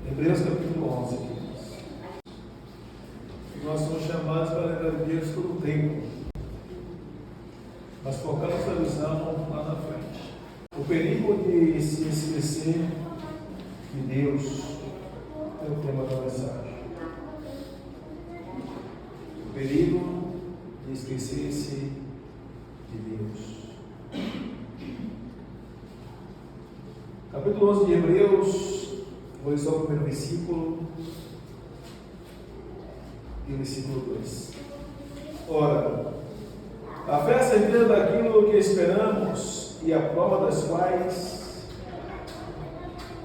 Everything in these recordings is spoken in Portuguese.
Hebreus capítulo 11, queridos. Nós somos chamados para lembrar de Deus todo o tempo, mas focamos a visão lá na frente. O perigo de se esquecer de Deus é o tema da mensagem. O perigo de esquecer-se de Deus. Capítulo 11 de Hebreus, vou ler só o primeiro versículo e o versículo 2. Ora, a fé é a certeza daquilo que esperamos e a prova das quais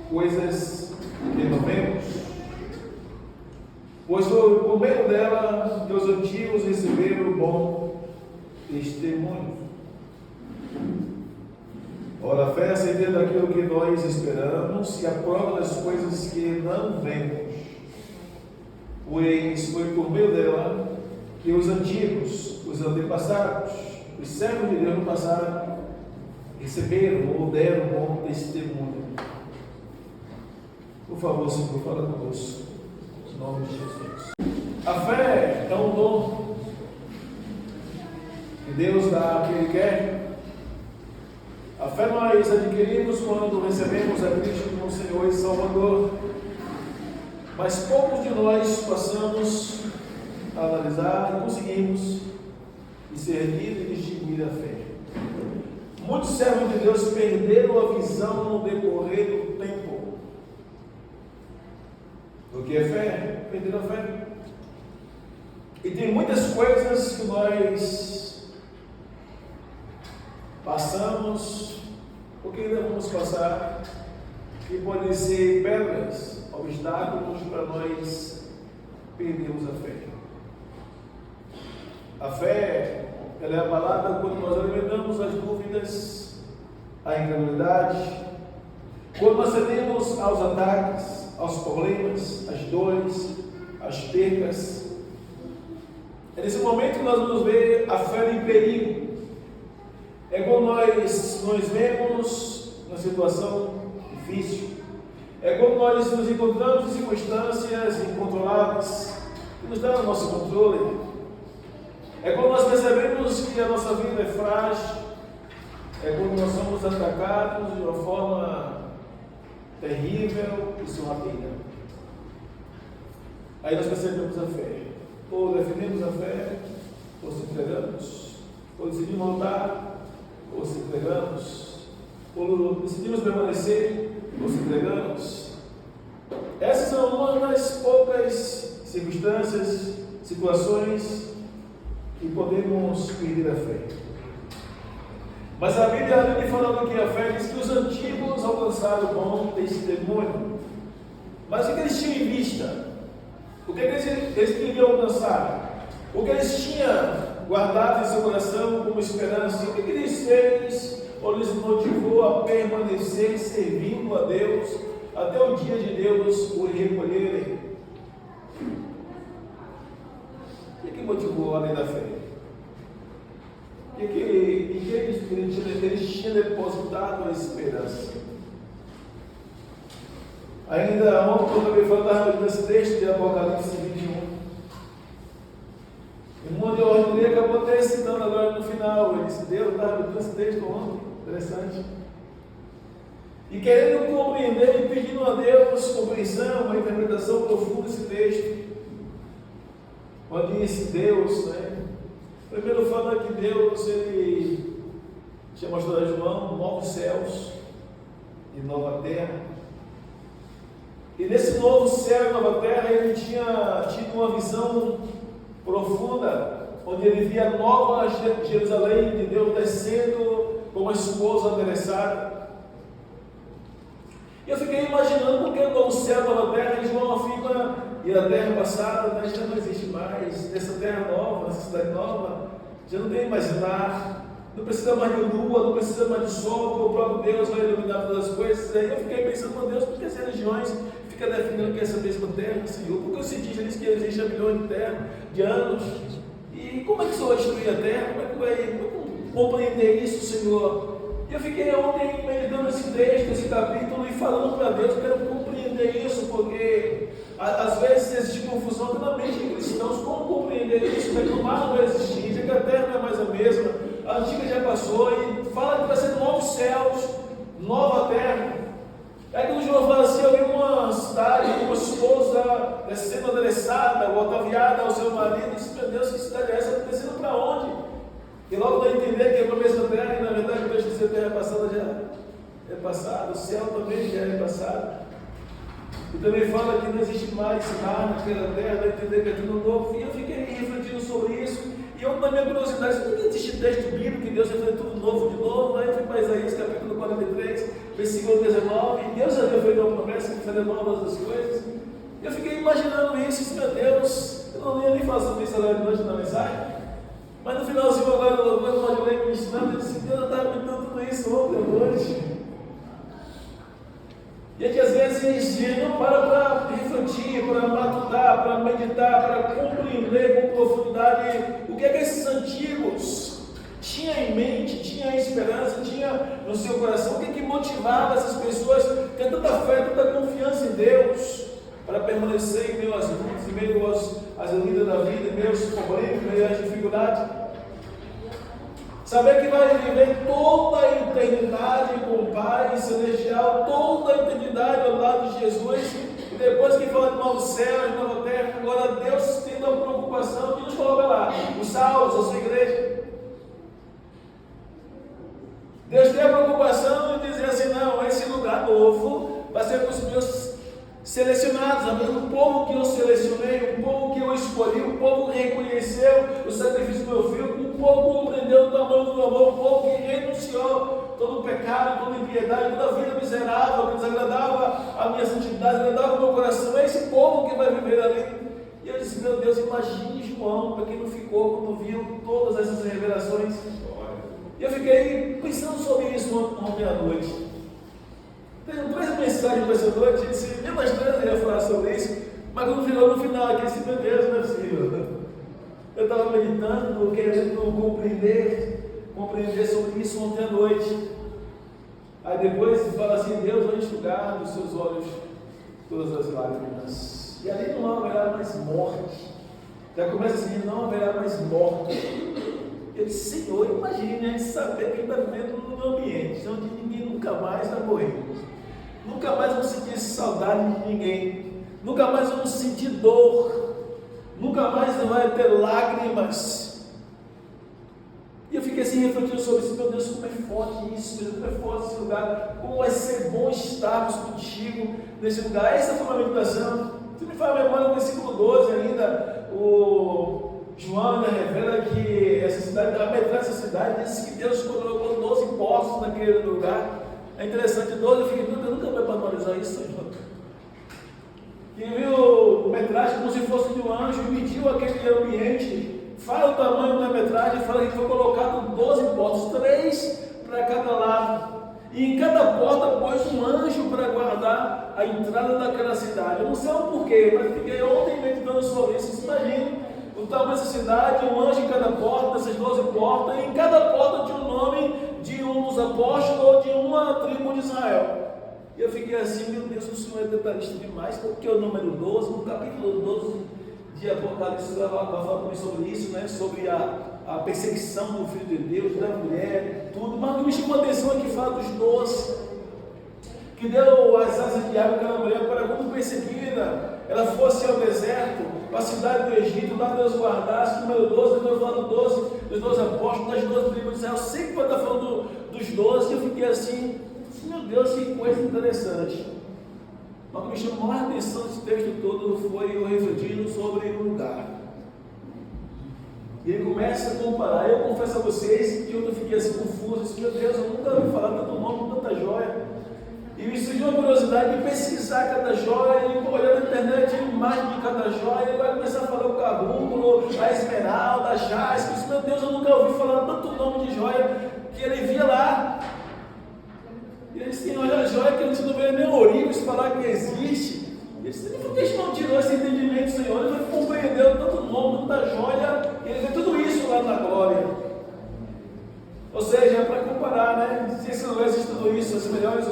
coisas que não vemos. Pois foi por meio dela que os antigos receberam o bom testemunho. Ora, a fé é a certeza daquilo que nós esperamos e a prova das coisas que não vemos. Pois foi por meio dela que os antigos, os antepassados, os servos de Deus no passado, receberam ou deram bom testemunho. Por favor, Senhor, fala conosco. Em nome de Jesus. A fé é um dom que Deus dá a quem Ele quer. A fé nós adquirimos quando recebemos a Cristo como Senhor e Salvador. Mas poucos de nós passamos a analisar e conseguimos discernir e distinguir a fé. Muitos servos de Deus perderam a visão no decorrer do tempo. O que é fé? Perderam a fé. E tem muitas coisas que nós passamos, ou que ainda vamos passar, que podem ser pedras, obstáculos para nós perdermos a fé. A fé, ela é abalada quando nós alimentamos as dúvidas, a incredulidade, quando nós cedemos aos ataques, aos problemas, às dores, às percas. É nesse momento que nós vamos ver a fé em perigo. É quando nós vemos uma situação difícil. É quando nós nos encontramos em circunstâncias incontroláveis, que nos dão o nosso controle. É quando nós percebemos que a nossa vida é frágil. É quando nós somos atacados de uma forma terrível e sorrateira. Aí nós percebemos a fé. Ou defendemos a fé, ou se entregamos, ou decidimos voltar, ou se entregamos, ou decidimos permanecer, ou se entregamos. Essas são uma das poucas circunstâncias, situações que podemos perder a fé. Mas a Bíblia, além de falar do que a fé, diz que os antigos alcançaram bom testemunho. Mas o que eles tinham em vista? O que eles queriam alcançar? O que eles tinham guardado em seu coração como esperança? O que lhes fez ou lhes motivou a permanecer servindo a Deus até o dia de Deus o recolherem? O que motivou além da fé? Em que eles tinham depositado a esperança? Ainda ontem eu também falava desse texto de Apocalipse 21. E um monte de ordem acabou até citando agora no final. Ele disse: Deus estava dando esse texto ontem. Interessante. E querendo compreender e pedindo a Deus compreensão, uma interpretação profunda desse texto. Quando disse Deus, primeiro fala que Deus, Ele tinha mostrado a João novos céus e nova terra. E nesse novo céu e nova terra, ele tinha tido uma visão profunda, onde ele via a nova Jerusalém de Deus descendo como uma esposa adereçada. E eu fiquei imaginando porque o novo céu e nova terra, e João afirma, e a terra passada já não existe mais, nessa terra nova, nessa cidade nova, já não tem mais lar, não precisa mais de lua, não precisa mais de sol, porque o próprio Deus vai iluminar todas as coisas. Aí eu fiquei pensando, meu Deus, por que as religiões ficam defendendo que essa mesma terra, Senhor? Porque os cientistas dizem que existe há milhões de anos. E como é que o Senhor vai destruir a terra? Como é que vai compreender isso, Senhor? E eu fiquei ontem meditando esse texto, esse capítulo, e falando para Deus, eu quero compreender isso, porque Às vezes existe confusão na mente de cristãos. Como compreender isso? Que o mar não vai existir, que a terra não é mais a mesma, a antiga já passou, e fala que vai ser novos céus, nova terra. Aí quando João fala assim, eu vi uma cidade, uma esposa descendo adereçada, ou ataviada ao seu marido, e disse, meu Deus, que cidade é essa? Está descendo para onde? E logo vai entender que é para a mesma terra, e na verdade, o texto diz que a terra passada já é passada, o céu também já é passado. E também fala que não existe mais mar naquela terra, vai entender que é tudo novo. E eu fiquei refletindo sobre isso, e eu, na minha curiosidade, não existe texto bíblico que Deus vai fazer tudo novo de novo. Aí eu fui para Isaías capítulo 43, versículo 19, e Deus havia feito uma promessa de fazer novas as coisas. E eu fiquei imaginando isso, e disse, meu Deus, eu não ia nem falar sobre isso agora de noite na mensagem, mas no finalzinho agora do louvor, eu imaginei ministrando, eu disse, Deus, eu estava me dando tudo isso ontem à noite. E é que às vezes a gente não para refletir, para matutar, para meditar, para compreender com profundidade o que é que esses antigos tinham em mente, tinham em esperança, tinham no seu coração, o que é que motivava essas pessoas a ter tanta fé, tanta confiança em Deus, para permanecer em meio às lutas, em meio às lutas da vida, em meio aos problemas, em meio às dificuldades. Saber que vai viver toda a eternidade com o Pai Celestial, toda a eternidade ao lado de Jesus, e depois que fala de novo céu, de nova terra, agora Deus tem uma preocupação de nos colocar lá, os salvos, a sua igreja. Deus tem a preocupação de dizer assim, não, esse lugar novo vai ser com os meus selecionados, o povo que eu selecionei, o povo que eu escolhi, o povo que reconheceu o sacrifício do meu filho, o povo que compreendeu o tamanho do meu amor, o povo que renunciou todo o pecado, toda a impiedade, toda a vida miserável que desagradava a minha santidade, agradava o meu coração. É esse povo que vai viver ali. E eu disse, meu Deus, imagine João, para quem não ficou quando viu todas essas revelações. E eu fiquei pensando sobre isso ontem à noite. Tenho 3 mensagens para essa noite, eu disse, eu mais 3 ia falar sobre isso, mas quando chegou no final, aqui disse, meu Deus, não é possível. Eu estava meditando, querendo compreender sobre isso ontem à noite. Aí depois fala assim, Deus vai enxugar dos seus olhos todas as lágrimas. E ali não haverá mais morte. Já começa assim, não haverá mais morte. Eu disse, Senhor, imagine a gente saber que está vivendo num ambiente onde ninguém nunca mais vai morrer. Nunca mais vamos sentir saudade de ninguém. Nunca mais vamos sentir dor. Nunca mais vai ter lágrimas. E eu fiquei assim refletindo sobre isso. Meu Deus, como é forte isso, como é forte esse lugar. Como vai ser bom estarmos contigo nesse lugar. Essa foi uma meditação. Você me faz a memória no versículo 12 ainda. O João ainda revela que essa cidade, a metade dessa cidade, disse que Deus colocou 12 postos naquele lugar. É interessante, 12, eu fiquei, eu nunca vou valorizar isso, Senhor. E viu metragem como se fosse de um anjo, mediu aquele ambiente, fala o tamanho da metragem, fala que foi colocado 12 portas, 3 para cada lado. E em cada porta pôs um anjo para guardar a entrada daquela cidade. Eu não sei o porquê, mas fiquei ontem meditando sobre isso. Você imagina o tamanho dessa cidade, um anjo em cada porta, essas 12 portas, e em cada porta tinha o nome de um dos apóstolos ou de uma tribo de Israel. E eu fiquei assim, meu Deus, o Senhor é detalhista demais, porque o número 12, no capítulo 12 de Apocalipse, vai falar também sobre isso, né? Sobre a perseguição do Filho de Deus, da mulher, tudo. Mas o que me chamou a atenção aqui fala dos 12, que deu as asas de água àquela mulher para, quando perseguida, ela fosse ao deserto, para a cidade do Egito, lá Deus guardasse. Número 12, Deus fala dos 12 apóstolos, das 12 tribos de Israel, sempre vai estar falando dos 12, e eu fiquei assim, meu Deus, que coisa interessante. Mas o que me chamou mais a atenção desse texto todo foi eu refletindo sobre o lugar. E ele começa a comparar. Eu confesso a vocês que eu fiquei assim confuso, disse, meu Deus, eu nunca ouvi falar tanto nome, tanta joia. E me surgiu uma curiosidade de pesquisar cada joia, e olhar na internet a imagem de cada joia, e vai começar a falar o carbúnculo, a esmeralda, a jaspe. Disse, meu Deus, eu nunca ouvi falar tanto nome de joia, que ele via lá. E eles têm olha a joia que a gente não vê nem ourives falar que existe. Eles dizem, por que a gente não tirou esse entendimento, Senhor? Ele compreendeu tanto nome, tanta joia, e ele vê tudo isso lá na glória. Ou seja, é para comparar, né? Se esse lugar existe tudo isso, os melhores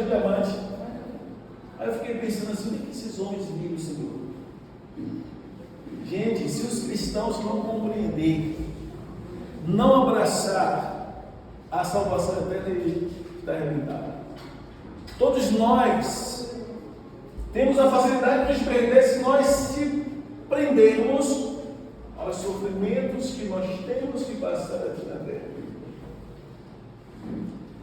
diamantes. Aí eu fiquei pensando assim, o que esses esses homens vivem, Senhor? Gente, se os cristãos não compreender, não abraçar a salvação eterna, ele está arrebentado. Todos nós temos a facilidade de nos perder se nós se prendermos aos sofrimentos que nós temos que passar aqui na terra.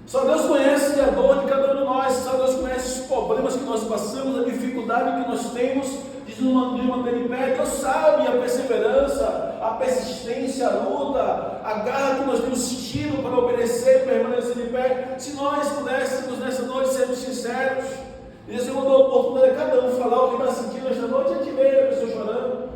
Só Deus conhece a dor de cada um de nós, só Deus conhece os problemas que nós passamos, a dificuldade que nós temos de nos manter em pé. Deus sabe a perseverança, a persistência, a luta, a garra que nós temos tido para obedecer, permanecer de pé. Se nós pudéssemos nessa noite sermos sinceros, e Deus mandou a oportunidade a cada um falar o que está sentindo nesta noite, a gente vê a pessoa chorando,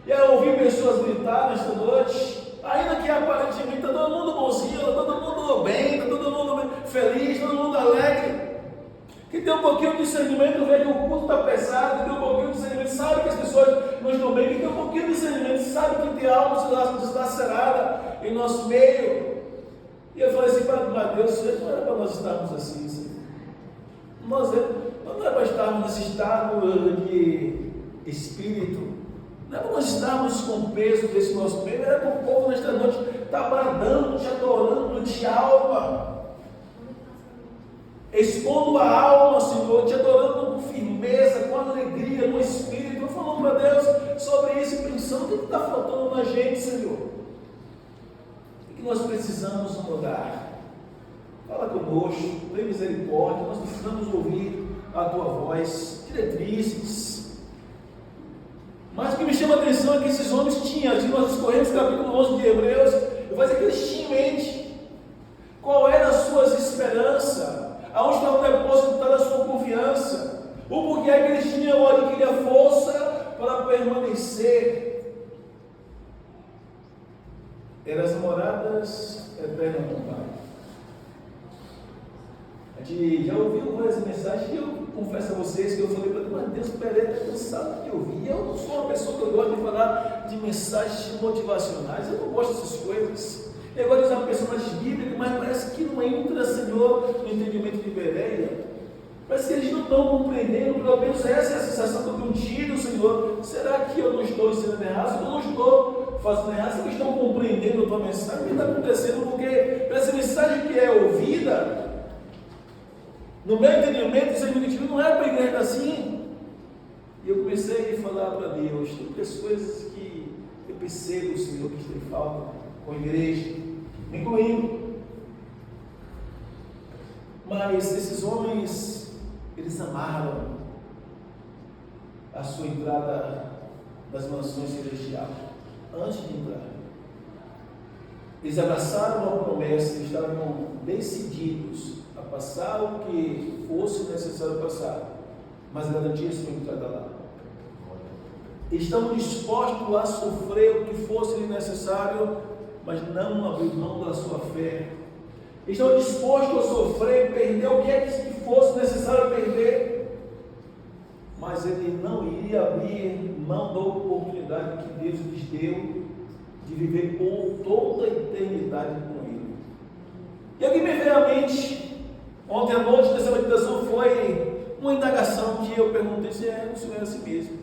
e a ouvir pessoas gritar nesta noite, ainda que aparentemente está todo mundo bonzinho, está todo mundo bem, está todo mundo feliz, todo mundo alegre. Que tem um pouquinho de discernimento, vê que o culto está pesado, que tem um pouquinho de discernimento, sabe que as pessoas não estão bem, que tem um pouquinho de discernimento, sabe que tem algo deslacerada em nosso meio. E eu falei assim, para Deus, não era para nós estarmos assim, Senhor. Não é para estarmos nesse estado de espírito, não é para nós estarmos com o peso desse nosso meio, era para o povo nesta noite estar bradando, te adorando de alma, expondo a alma, Senhor, te adorando com firmeza, com alegria, no espírito, falando para Deus sobre isso e pensando o que está faltando na gente, Senhor, o que nós precisamos mudar. Fala conosco, tem misericórdia, nós precisamos ouvir a tua voz, diretrizes. Mas o que me chama a atenção é que esses homens tinham, assim nós escorremos o capítulo 11 de Hebreus, eu vou dizer que eles tinham em mente qual era as suas esperanças, aonde estava depositada a sua confiança, o porquê é que eles tinham adquirido a força para permanecer. Eram as moradas eternas do Pai. A gente já ouviu várias mensagens e eu confesso a vocês que eu falei para Deus, mas Deus, Pereira está cansado de ouvir. Eu não sou uma pessoa que eu gosto de falar de mensagens motivacionais, eu não gosto dessas coisas. Eu gosto de usar personagens bíblicos, mas parece que não entra, Senhor, no entendimento de Bereia. Parece que eles não estão compreendendo, pelo menos essa é a sensação que eu tenho tido, Senhor. Será que eu não estou ensinando errado? Se eu não estou fazendo errado, será que estão compreendendo a tua mensagem? O que está acontecendo? Porque essa mensagem que é ouvida, no meu entendimento, isso não é para a igreja assim. E eu comecei a falar para Deus, tem muitas coisas que eu percebo, Senhor, que tem falta com a igreja, me incluindo. Mas esses homens, eles amaram a sua entrada das mansões celestiais, antes de entrar. Eles abraçaram a promessa, eles estavam decididos a passar o que fosse necessário passar, mas garantia sua entrada lá. Estão dispostos a sofrer o que fosse necessário, mas não abrir mão da sua fé. Estão dispostos a sofrer, perder o que é que fosse necessário perder, mas ele não iria abrir mão da oportunidade que Deus lhes deu de viver por toda a eternidade com Ele. E o que me veio à mente ontem à noite dessa meditação foi uma indagação que eu perguntei se o Senhor é assim mesmo.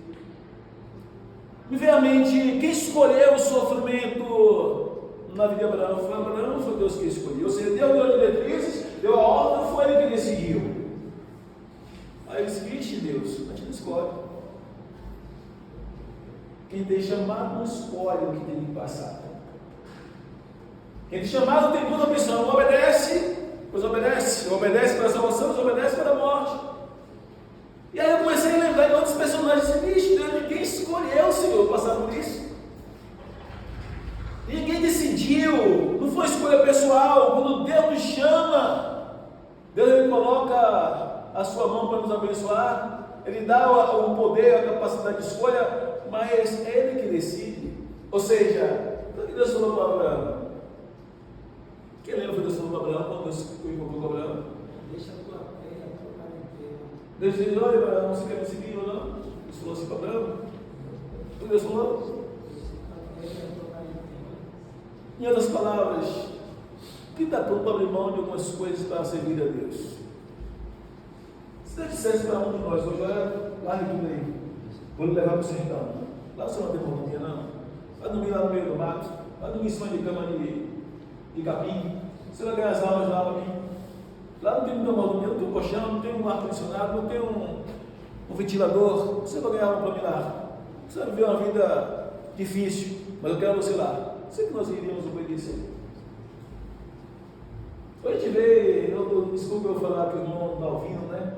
Me veio à mente, quem escolheu o sofrimento na vida de Abraão? Foi Abraão ou foi Deus que escolheu? Ou seja, Deus deu as diretrizes, deu a ordem, foi Ele que decidiu. Aí ele disse, vixe Deus, a gente não escolhe. Quem tem chamado não escolhe o que tem que passar. Quem tem chamado tem toda a opção, não obedece, pois obedece. Obedece para a salvação, pois obedece para a morte. E aí eu comecei a lembrar de outros personagens, vixe Deus, ninguém escolheu, Senhor, passar por isso. Ninguém decidiu, não foi escolha pessoal. Quando Deus nos chama, Deus ele coloca a sua mão para nos abençoar, Ele dá o poder, a capacidade de escolha, mas é Ele que decide. Ou seja, o que Deus falou para Abraão? Quem lembra que Deus falou para Abraão quando Deus invocou para Abraão? Deixa a tua fé e a tua parentela. Deus disse, olha Abraão, você quer me seguir ou não? Deus falou assim para Abraão. O que Deus falou? Em outras palavras, o que está pronto para abrir mão de algumas coisas para servir a Deus? Se Deus dissesse para um de nós hoje, olha, largue tudo aí. Vou lhe levar para o sertão. Lá você não tem mordomia, não. Vai dormir lá no meio do mato. Vai dormir em cima de cama de capim. Você vai ganhar as almas lá para mim. Lá não tem muita mordomia, não tem um colchão, não tem um ar-condicionado, não tem um ventilador. Você vai ganhar uma para mim lá. Você vai viver uma vida difícil, mas eu quero você lá. Sei que nós iríamos obedecer. Hoje a gente vê, desculpa eu falar que o irmão Dalvino, né?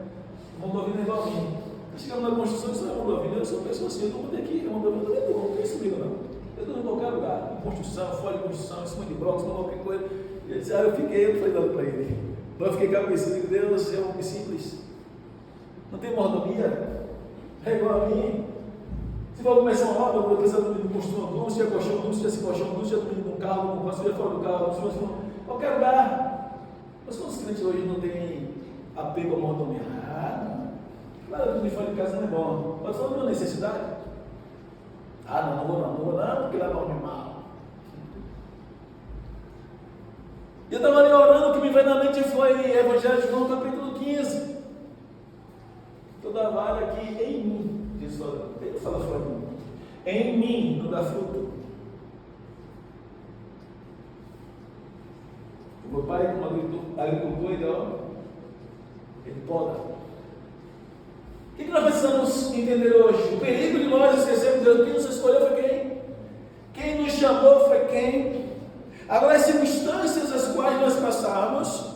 O irmão Dalvino é igual a mim. Chegamos na construção, isso não é irmão Dalvino, eu sou pessoa assim, eu estou aqui, irmão Dalvino, eu não tem isso comigo não. Eu estou em qualquer lugar, em construção, fora de construção, em cima de blocos, qualquer coisa. Ele disse, eu falei dando para ele. Mas eu fiquei cabeçudo, Deus, é um homem simples. Não tem mordomia, é igual a mim. Se for começar uma obra, eu preciso dormir no construção duro, se é colchão duro, se é colchão duro, se é dormir num carro, no passo, se é fora do carro, se é qualquer lugar. Mas quando os crentes hoje não têm apego à mordomia, claro que o me fora de casa não é bom, mas falando de uma necessidade. Não vou não, porque lá dorme mal. E eu estava ali orando, o que me veio na mente foi Evangelho de João, capítulo 15. Toda vara aqui em mim, diz o Senhor. Ele não fala fora de mim. Em mim não dá fruto. O meu pai, como agricultor, ele poda. O que nós precisamos entender hoje? O perigo de nós esquecermos Deus. Quem nos escolheu foi quem? Quem nos chamou foi quem? Agora, as circunstâncias as quais nós passamos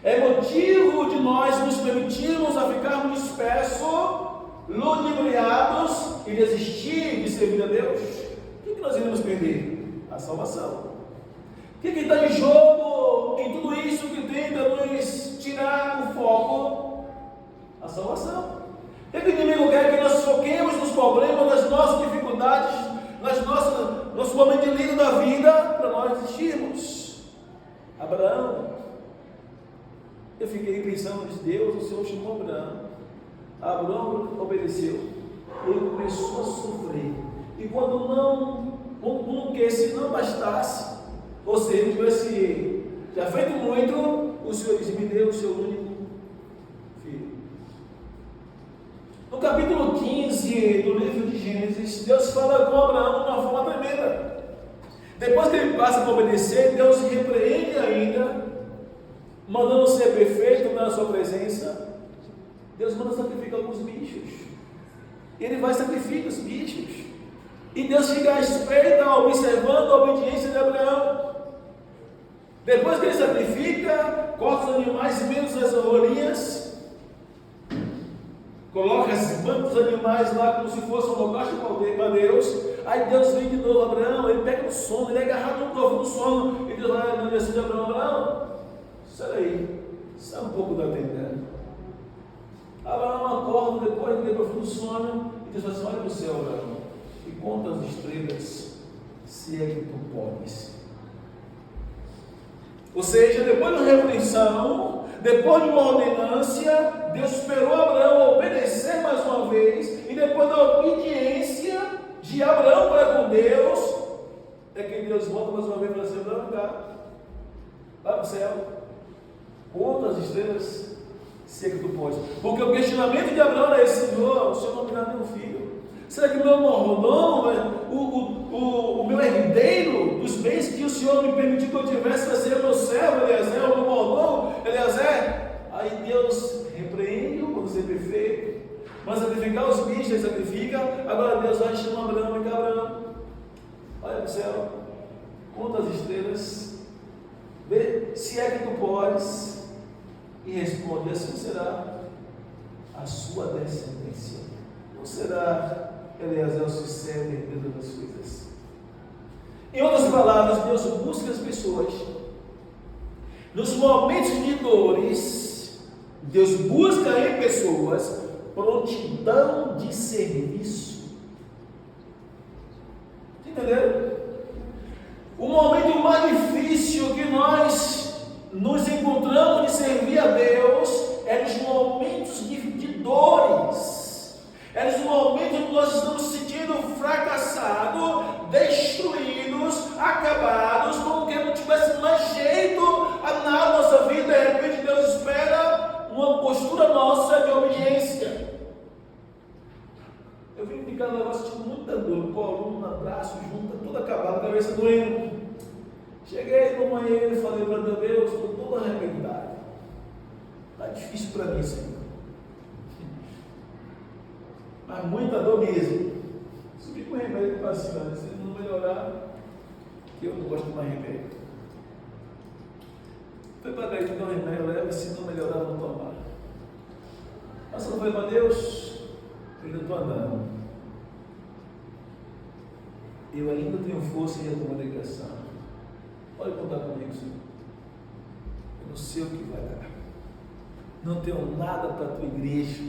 é motivo de nós nos permitirmos a ficarmos dispersos, ludibriados e desistir de servir a Deus. O que nós iremos perder? A salvação. O que está em jogo em tudo isso que tenta nos tirar o foco? A salvação. O que o inimigo quer? Que nós foquemos nos problemas, nas nossas dificuldades, nosso momento de líder da vida, para nós desistirmos. Abraão, eu fiquei pensando de Deus, o Senhor chamou Abraão. Abraão obedeceu, ele começou a sofrer, e quando se não bastasse, ou seja, ele tivesse já feito muito, o Senhor disse, me deu o seu único filho. No capítulo 15 do livro de Gênesis, Deus fala com Abraão de uma forma tremenda. Depois que ele passa a obedecer, Deus repreende ainda, mandando ser perfeito na sua presença. Deus manda sacrificar alguns bichos. Ele vai sacrificar os bichos. E Deus fica à espreita, observando a obediência de Abraão. Depois que ele sacrifica, corta os animais, menos as rolinhas, coloca as bancos dos animais lá como se fosse um holocausto para Deus. Aí Deus vem de novo, Abraão, ele pega no sono, ele é agarrado no profundo sono. E Deus vai na direção de Abraão, sai daí, sai um pouco da tenda. Abraão acorda depois do profundo sono, e Deus vai assim, olha para o céu, Abraão, e conta as estrelas, se é que tu podes. Ou seja, depois de uma repreensão, depois de uma ordenância, Deus esperou Abraão a obedecer mais uma vez, e depois da obediência de Abraão para com Deus, é que Deus volta mais uma vez para ser Abraão, vai para o céu, conta as estrelas, se é que tu pode. Porque o questionamento de Abraão era esse, Senhor, o Senhor não me dá nenhum filho. Será que o meu mordomo, o meu herdeiro dos bens que o Senhor me permitiu que eu tivesse, vai ser o meu servo, Eliezer, o meu mordomo, Eliezer? Aí Deus repreende-o por ser perfeito, mas sacrificar os bichos, ele sacrifica. Agora Deus vai chamar Abraão e Abraão, olha para o céu, conta as estrelas, vê se é que tu podes, e responde, assim será a sua descendência. Não será Eliezer o sucessor herdeiro das coisas. Em outras palavras, Deus busca as pessoas nos momentos de dores. Deus busca em pessoas prontidão de serviço. Entenderam? O momento mais difícil que nós nos encontramos de servir a Deus é nos momentos de dores. É nos momentos que nós estamos sentindo fracassados, destruídos, acabados, como que não tivesse mais jeito na nossa vida. De repente Deus espera uma postura nossa de obediência. Eu vim de cada negócio tipo muita dor, coluna, braço, junta, tudo acabado, cabeça doendo. Cheguei no banheiro e falei para Deus, estou todo arrebentado. Está difícil para mim, Senhor. Mas muita dor mesmo. Subi com remédio para cima, se não melhorar, que eu não gosto de mais remédio. Foi para Deus, então remédio, leva, se não melhorar, não tomar. Mas se não foi para Deus, eu ainda estou andando. Eu ainda tenho força em alguma ligação. Pode contar comigo, Senhor. Eu não sei o que vai dar. Não tenho nada para a tua igreja.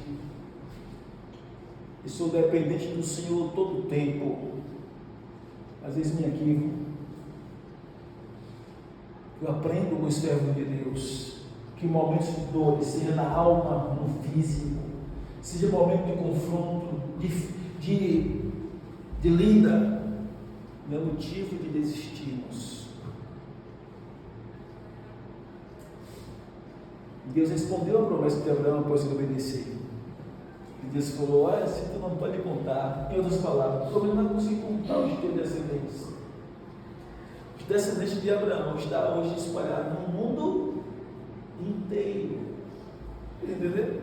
E sou dependente do Senhor todo o tempo. Às vezes me equivoco. Eu aprendo com o servo de Deus que momentos de dor, seja na alma, no físico, seja momento de confronto, de lida, não é motivo de desistirmos. Deus respondeu a promessa de Abraão após ele obedecer. E Deus falou: olha, se tu não pode contar, em outras palavras, o problema não é conseguir contar os teus descendentes. Os descendentes de Abraão estão hoje espalhados no mundo inteiro. Entendeu?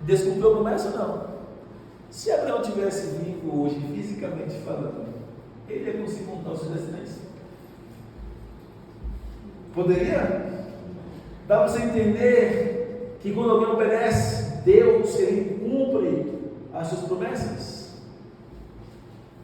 Deus cumpriu a promessa? Não. Se Abraão tivesse vivo hoje, fisicamente falando, ele ia conseguir contar os seus descendentes? Poderia? Dá para você entender que quando alguém obedece, Deus, ele cumpre as suas promessas.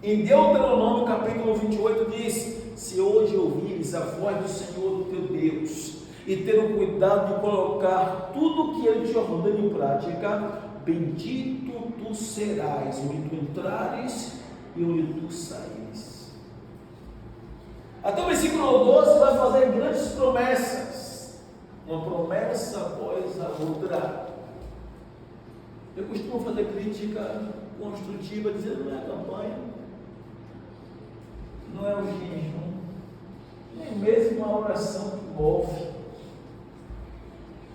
Em Deuteronômio capítulo 28 diz: se hoje ouvires a voz do Senhor, do teu Deus, e ter o cuidado de colocar tudo que ele te ordena em prática, bendito tu serás, onde tu entrares e onde tu saíres. Até o versículo 12 vai fazer grandes promessas, uma promessa após a outra. Eu costumo fazer crítica construtiva, dizendo: não é a campanha, não é o jejum, nem mesmo a oração que move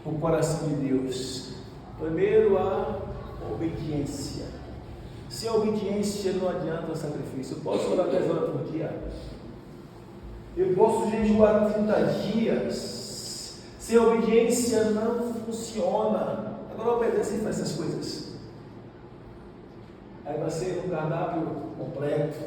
o coração de Deus. Primeiro, a obediência. Sem a obediência não adianta o sacrifício. Eu posso orar 10 horas por dia, eu posso jejuar 30 dias, sem a obediência não funciona. Agora obedece e faz essas coisas, aí vai ser um cardápio completo.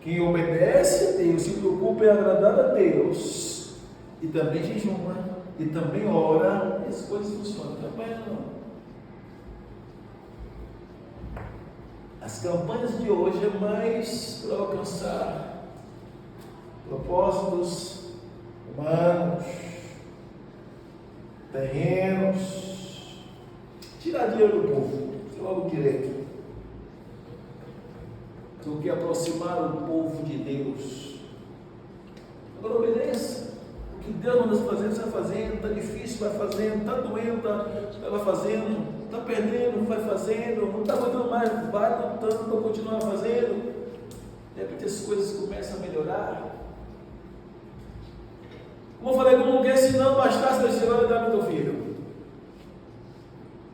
Quem obedece a Deus, se preocupa em agradar a Deus, e também jejuma, e também ora, as coisas funcionam. Campanha não. As campanhas de hoje é mais para alcançar propósitos humanos, terrenos, tirar dinheiro do povo, isso é logo direto, do que aproximar o povo de Deus. Agora obedeça. O que Deus manda fazer, você vai fazendo. Está difícil, vai fazendo. Está doendo, vai fazendo. Está perdendo, vai fazendo. Não está aguentando mais, vai lutando para continuar fazendo. De repente as coisas começam a melhorar. Como eu falei, como que se não bastasse você vai dar meu filho.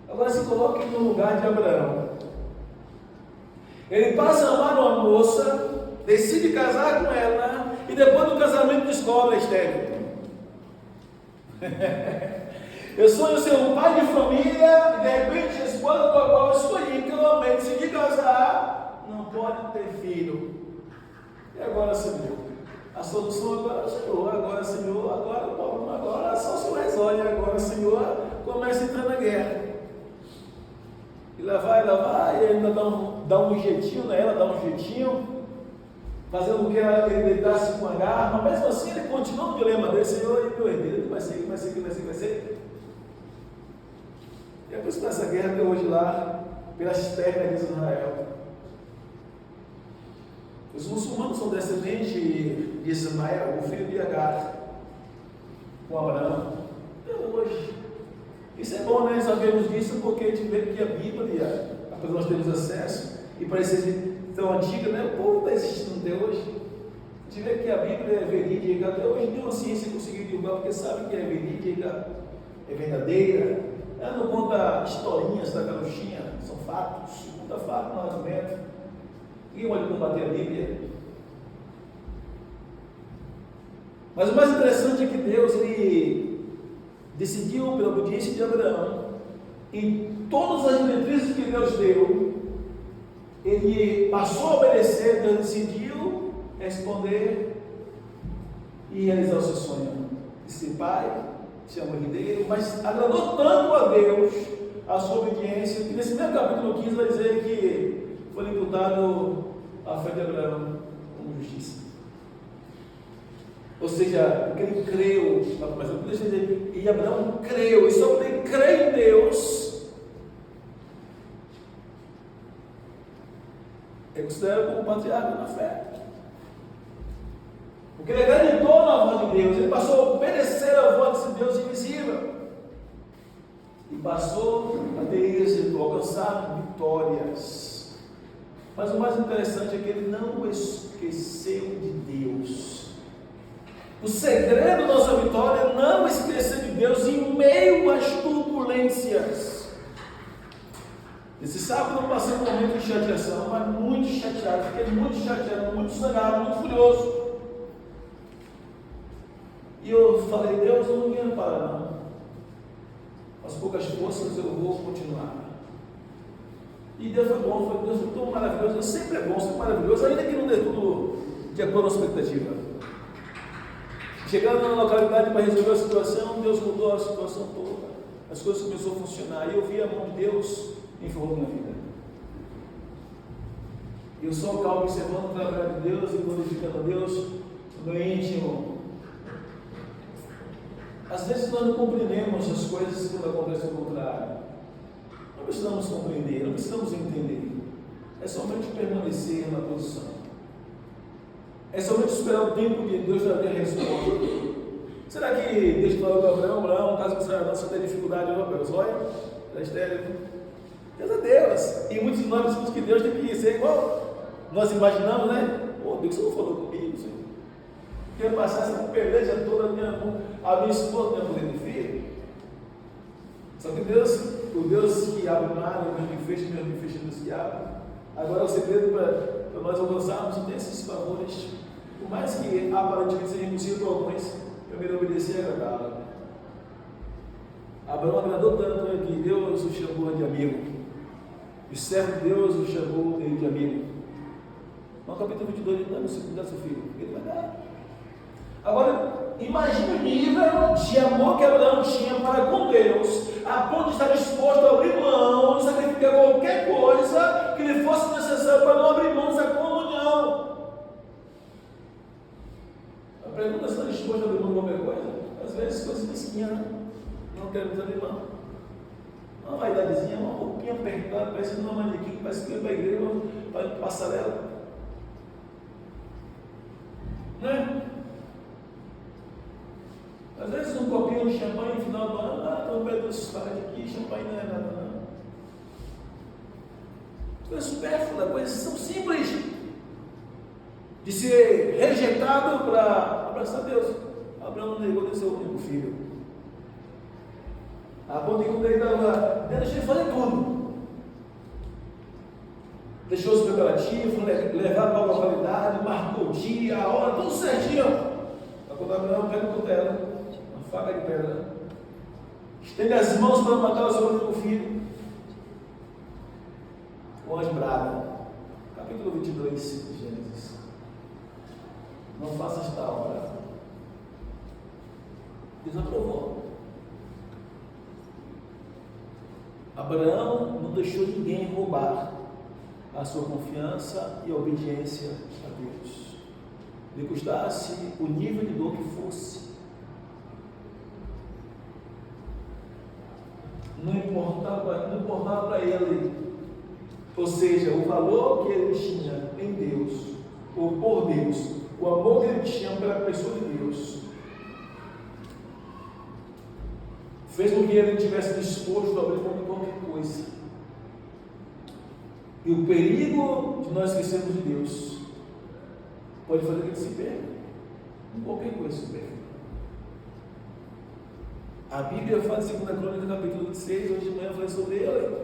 Agora se coloque no lugar de Abraão. Ele passa a amar uma moça, decide casar com ela, e depois do casamento descobre a estéril. Eu sonho ser um pai de família, e de repente a esposa com a qual eu escolhi, que eu amei, decidi casar, não pode ter filho. E agora, Senhor? A solução agora, Senhor, agora o povo, agora só o Senhor resolve, agora, Senhor, começa a entrar na guerra. E lá vai, e ainda dá um jeitinho nela, dá um jeitinho, fazendo com que ele deitasse com a garra, mas mesmo assim ele continua no dilema dele: Senhor, e meu herdeiro, vai ser. E é por isso que essa guerra até hoje lá, pelas terras de Israel. Os muçulmanos são descendentes de Ismael, o filho de Agar, com Abraão, até hoje. Isso é bom, né? Sabemos disso porque a gente vê que a Bíblia, apesar de nós termos acesso, e parecer tão antiga, né? O povo está existindo até hoje. A gente vê que a Bíblia é verídica, até hoje nenhuma ciência conseguiu divulgar, porque sabe que é verídica, é verdadeira. Ela não conta historinhas da carochinha, são fatos. fato, no argumento. Ninguém pode combater a Bíblia. Mas o mais interessante é que Deus, Ele decidiu pela obediência de Abraão, em todas as diretrizes que Deus deu, ele passou a obedecer. Deus decidiu responder e realizar o seu sonho de ser pai, de ser herdeiro, mas agradou tanto a Deus a sua obediência, que nesse mesmo capítulo 15 vai dizer que foi imputado a fé de Abraão como justiça. Ou seja, porque ele creu, e Abraão creu, e só porque ele crê em Deus, é considerado como patriarca na fé. Porque ele acreditou na voz de Deus, ele passou a obedecer a voz de Deus invisível, e passou a ter êxito, alcançar vitórias. Mas o mais interessante é que ele não esqueceu de Deus. O segredo da nossa vitória é não esquecer de Deus em meio às turbulências. Esse sábado eu passei um momento de chateação, mas muito chateado, fiquei muito chateado, muito zangado, muito furioso. E eu falei: Deus, eu não quero parar não. Com as poucas forças eu vou continuar. E Deus foi bom, Deus foi tão maravilhoso. Deus sempre é bom, sempre maravilhoso, ainda que não dê tudo de acordo com a expectativa. Chegando na localidade para resolver a situação, Deus mudou a situação toda. As coisas começaram a funcionar. E eu vi a mão de Deus em favor da minha vida. Eu sou calmo observando o trabalho de Deus e glorificando a Deus no íntimo. Às vezes nós não compreendemos as coisas quando acontece o contrário. Não precisamos compreender, não precisamos entender. É somente permanecer na posição. É somente esperar o tempo de Deus dar a resposta. Será que Deus falou para Abraão, caso você tenha dificuldade, olha, está estéril? Deus é Deus. E muitos de nós pensamos que Deus tem que ser igual nós imaginamos, né? Pô, Deus, você não falou comigo, Senhor. Quer passar essa peleja toda a minha esposa, minha mulher de filho? Só que Deus, o Deus que abre o mar, o Deus que fecha, Deus que abre. Agora o segredo para nós alcançarmos tem esses favores. Por mais que aparentemente seja impossível para alguns, primeiro obedecer e agradá-lo. Abraão agradou tanto que Deus o chamou de amigo. O servo de Deus o chamou ele de amigo. No capítulo 22, ele não dá seu filho. Ele vai dar. Agora, imagine o nível de amor que Abraão tinha para com Deus, a ponto de estar disposto a abrir mão, de sacrificar qualquer coisa que lhe fosse necessário para não abrir mão dessa comunhão. A pergunta é: se está disposto a abrir mão de qualquer coisa? Às vezes, coisas mesquinhas, não queremos abrir mão. Uma vaidadezinha, uma roupinha apertada, parecendo uma manequim, parece que vai para a igreja, para passarela. Não é? Às vezes um copinho de champanhe no final do ano, estou bebendo esses caras aqui, champanhe não é nada não. Coisas supérfluas, coisas que são simples de ser rejeitado para abraçar Deus. Abraão negou de seu único filho. A ponto de quando ele estava, Deus deixou ele fazer tudo. Deixou os preparativos, levar para a localidade, marcou o dia, a hora, tudo certinho. Mas quando Abraão pega o cutelo, faca de pedra, estende as mãos para matar o seu único filho, o anjo brava. Capítulo 22 de Gênesis. Não faça esta obra. Deus aprovou. Abraão não deixou ninguém roubar a sua confiança e a obediência a Deus, lhe custasse o nível de dor que fosse. Não importava para ele, ou seja, o valor que ele tinha em Deus, ou por Deus, o amor que ele tinha pela pessoa de Deus, fez com que ele tivesse disposto a abrir mão de qualquer coisa. E o perigo de nós esquecermos de Deus pode fazer que ele se perca em qualquer coisa supérflua. A Bíblia fala em 2 Crônicas, capítulo 26, hoje de manhã eu falei sobre ele,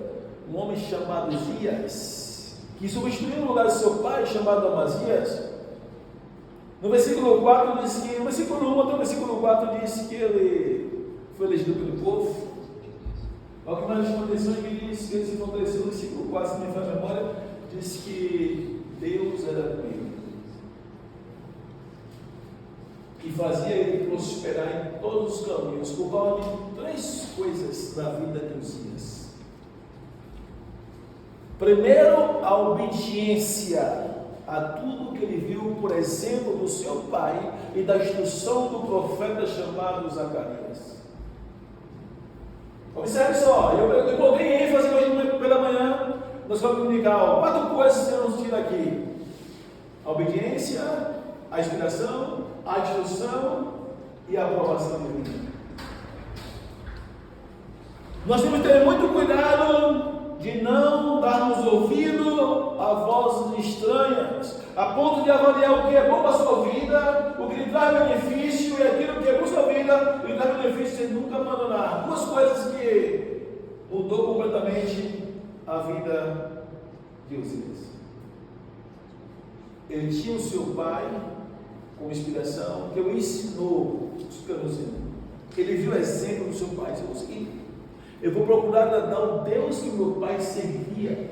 um homem chamado Uzias. que substituiu o lugar do seu pai, chamado Amazias. No versículo 4 diz que, no versículo 1 até o versículo 4 diz que ele foi elegido pelo povo. O que mais chama atenção é que diz que ele se fortaleceu no versículo 4, se me faz a memória, diz que Deus era com ele. E fazia ele prosperar em todos os caminhos, por causa de 3 coisas na vida de Uzias. Primeiro, a obediência a tudo que ele viu, por exemplo, do seu pai e da instrução do profeta chamado Zacarias. Observe só, eu coloquei ênfase hoje pela manhã, nós vamos comunicar 4 coisas que vamos tirar aqui: a obediência, a inspiração, a instrução e a aprovação divina. Nós temos que ter muito cuidado de não darmos ouvido a vozes estranhas, a ponto de avaliar o que é bom para a sua vida, o que lhe traz benefício, e aquilo que é bom para a sua vida, lhe traz benefício, sem nunca abandonar. 2 coisas que mudou completamente a vida de Uzias. Ele tinha o seu pai como inspiração, que o ensinou os caminhos. Ele viu o exemplo do seu pai, disse o seguinte: eu vou procurar agradar o Deus que meu pai servia.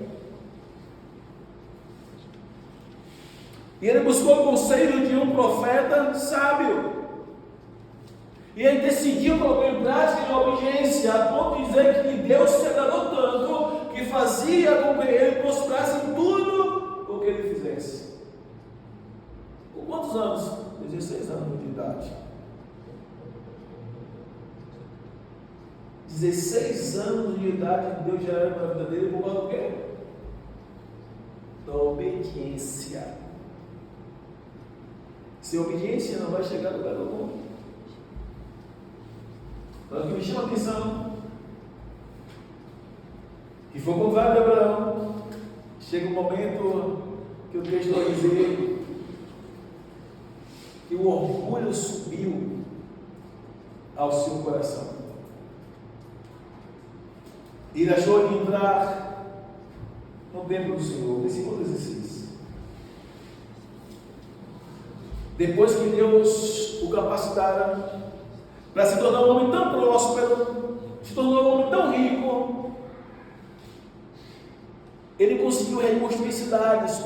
E ele buscou o conselho de um profeta sábio. E ele decidiu colocar em prática em obediência, a ponto de dizer que Deus se agradou tanto que fazia com que ele prosperasse em tudo o que ele fizesse. Com quantos anos? 16 anos de idade. 16 anos de idade, Deus já era na vida dele, por causa do quê? Da obediência. Sem obediência não vai chegar a lugar algum. Agora, o que me chama a atenção, que foi o contrário de Abraão. Chega um momento que o texto vai dizer que o orgulho subiu ao seu coração. E ele achou de entrar no templo do Senhor. Versículo 16. Depois que Deus o capacitara para se tornar um homem tão próspero, se tornou um homem tão rico, ele conseguiu reconstruir cidades,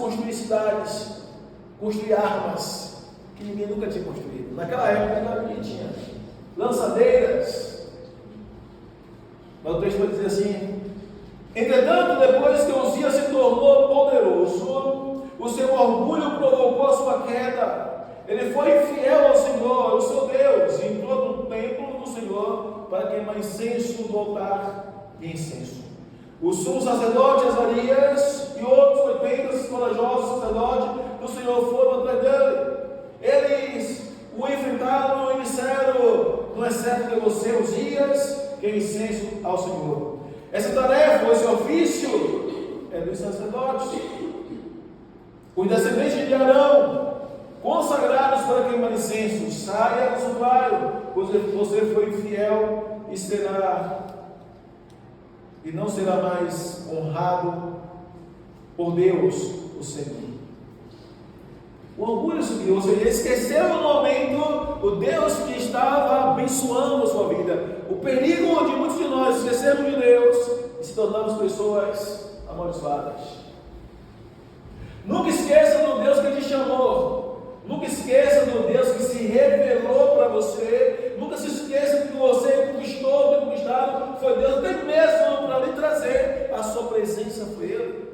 construir armas que ninguém nunca tinha construído. Naquela época ninguém tinha lançadeiras. Mas o texto vai dizer assim: entretanto, depois que Uzias se tornou poderoso, o seu orgulho provocou a sua queda. Ele foi fiel ao Senhor, o seu Deus, e entrou no templo do Senhor para queimar incenso no altar de incenso. O sumo sacerdote Azarias e outros 80 corajosos sacerdotes do Senhor foram atrás dele. Eles o enfrentaram e disseram: não é certo que você, Uzias, queime incenso ao Senhor. Essa tarefa, esse ofício é dos sacerdotes, os descendentes de Arão, consagrados para queimar incenso. Saia do santuário, pois você foi fiel e não será mais honrado por Deus, o Senhor. O orgulho subiu, ou seja, esqueceu no momento o Deus que estava abençoando a sua vida. O perigo de muitos de nós esquecermos de Deus e se tornarmos pessoas amaldiçoadas. Nunca esqueça do Deus que te chamou. Nunca esqueça do Deus que se revelou para você. Nunca se esqueça que você conquistou, foi conquistado, foi Deus, até mesmo para lhe trazer a sua presença, foi Ele.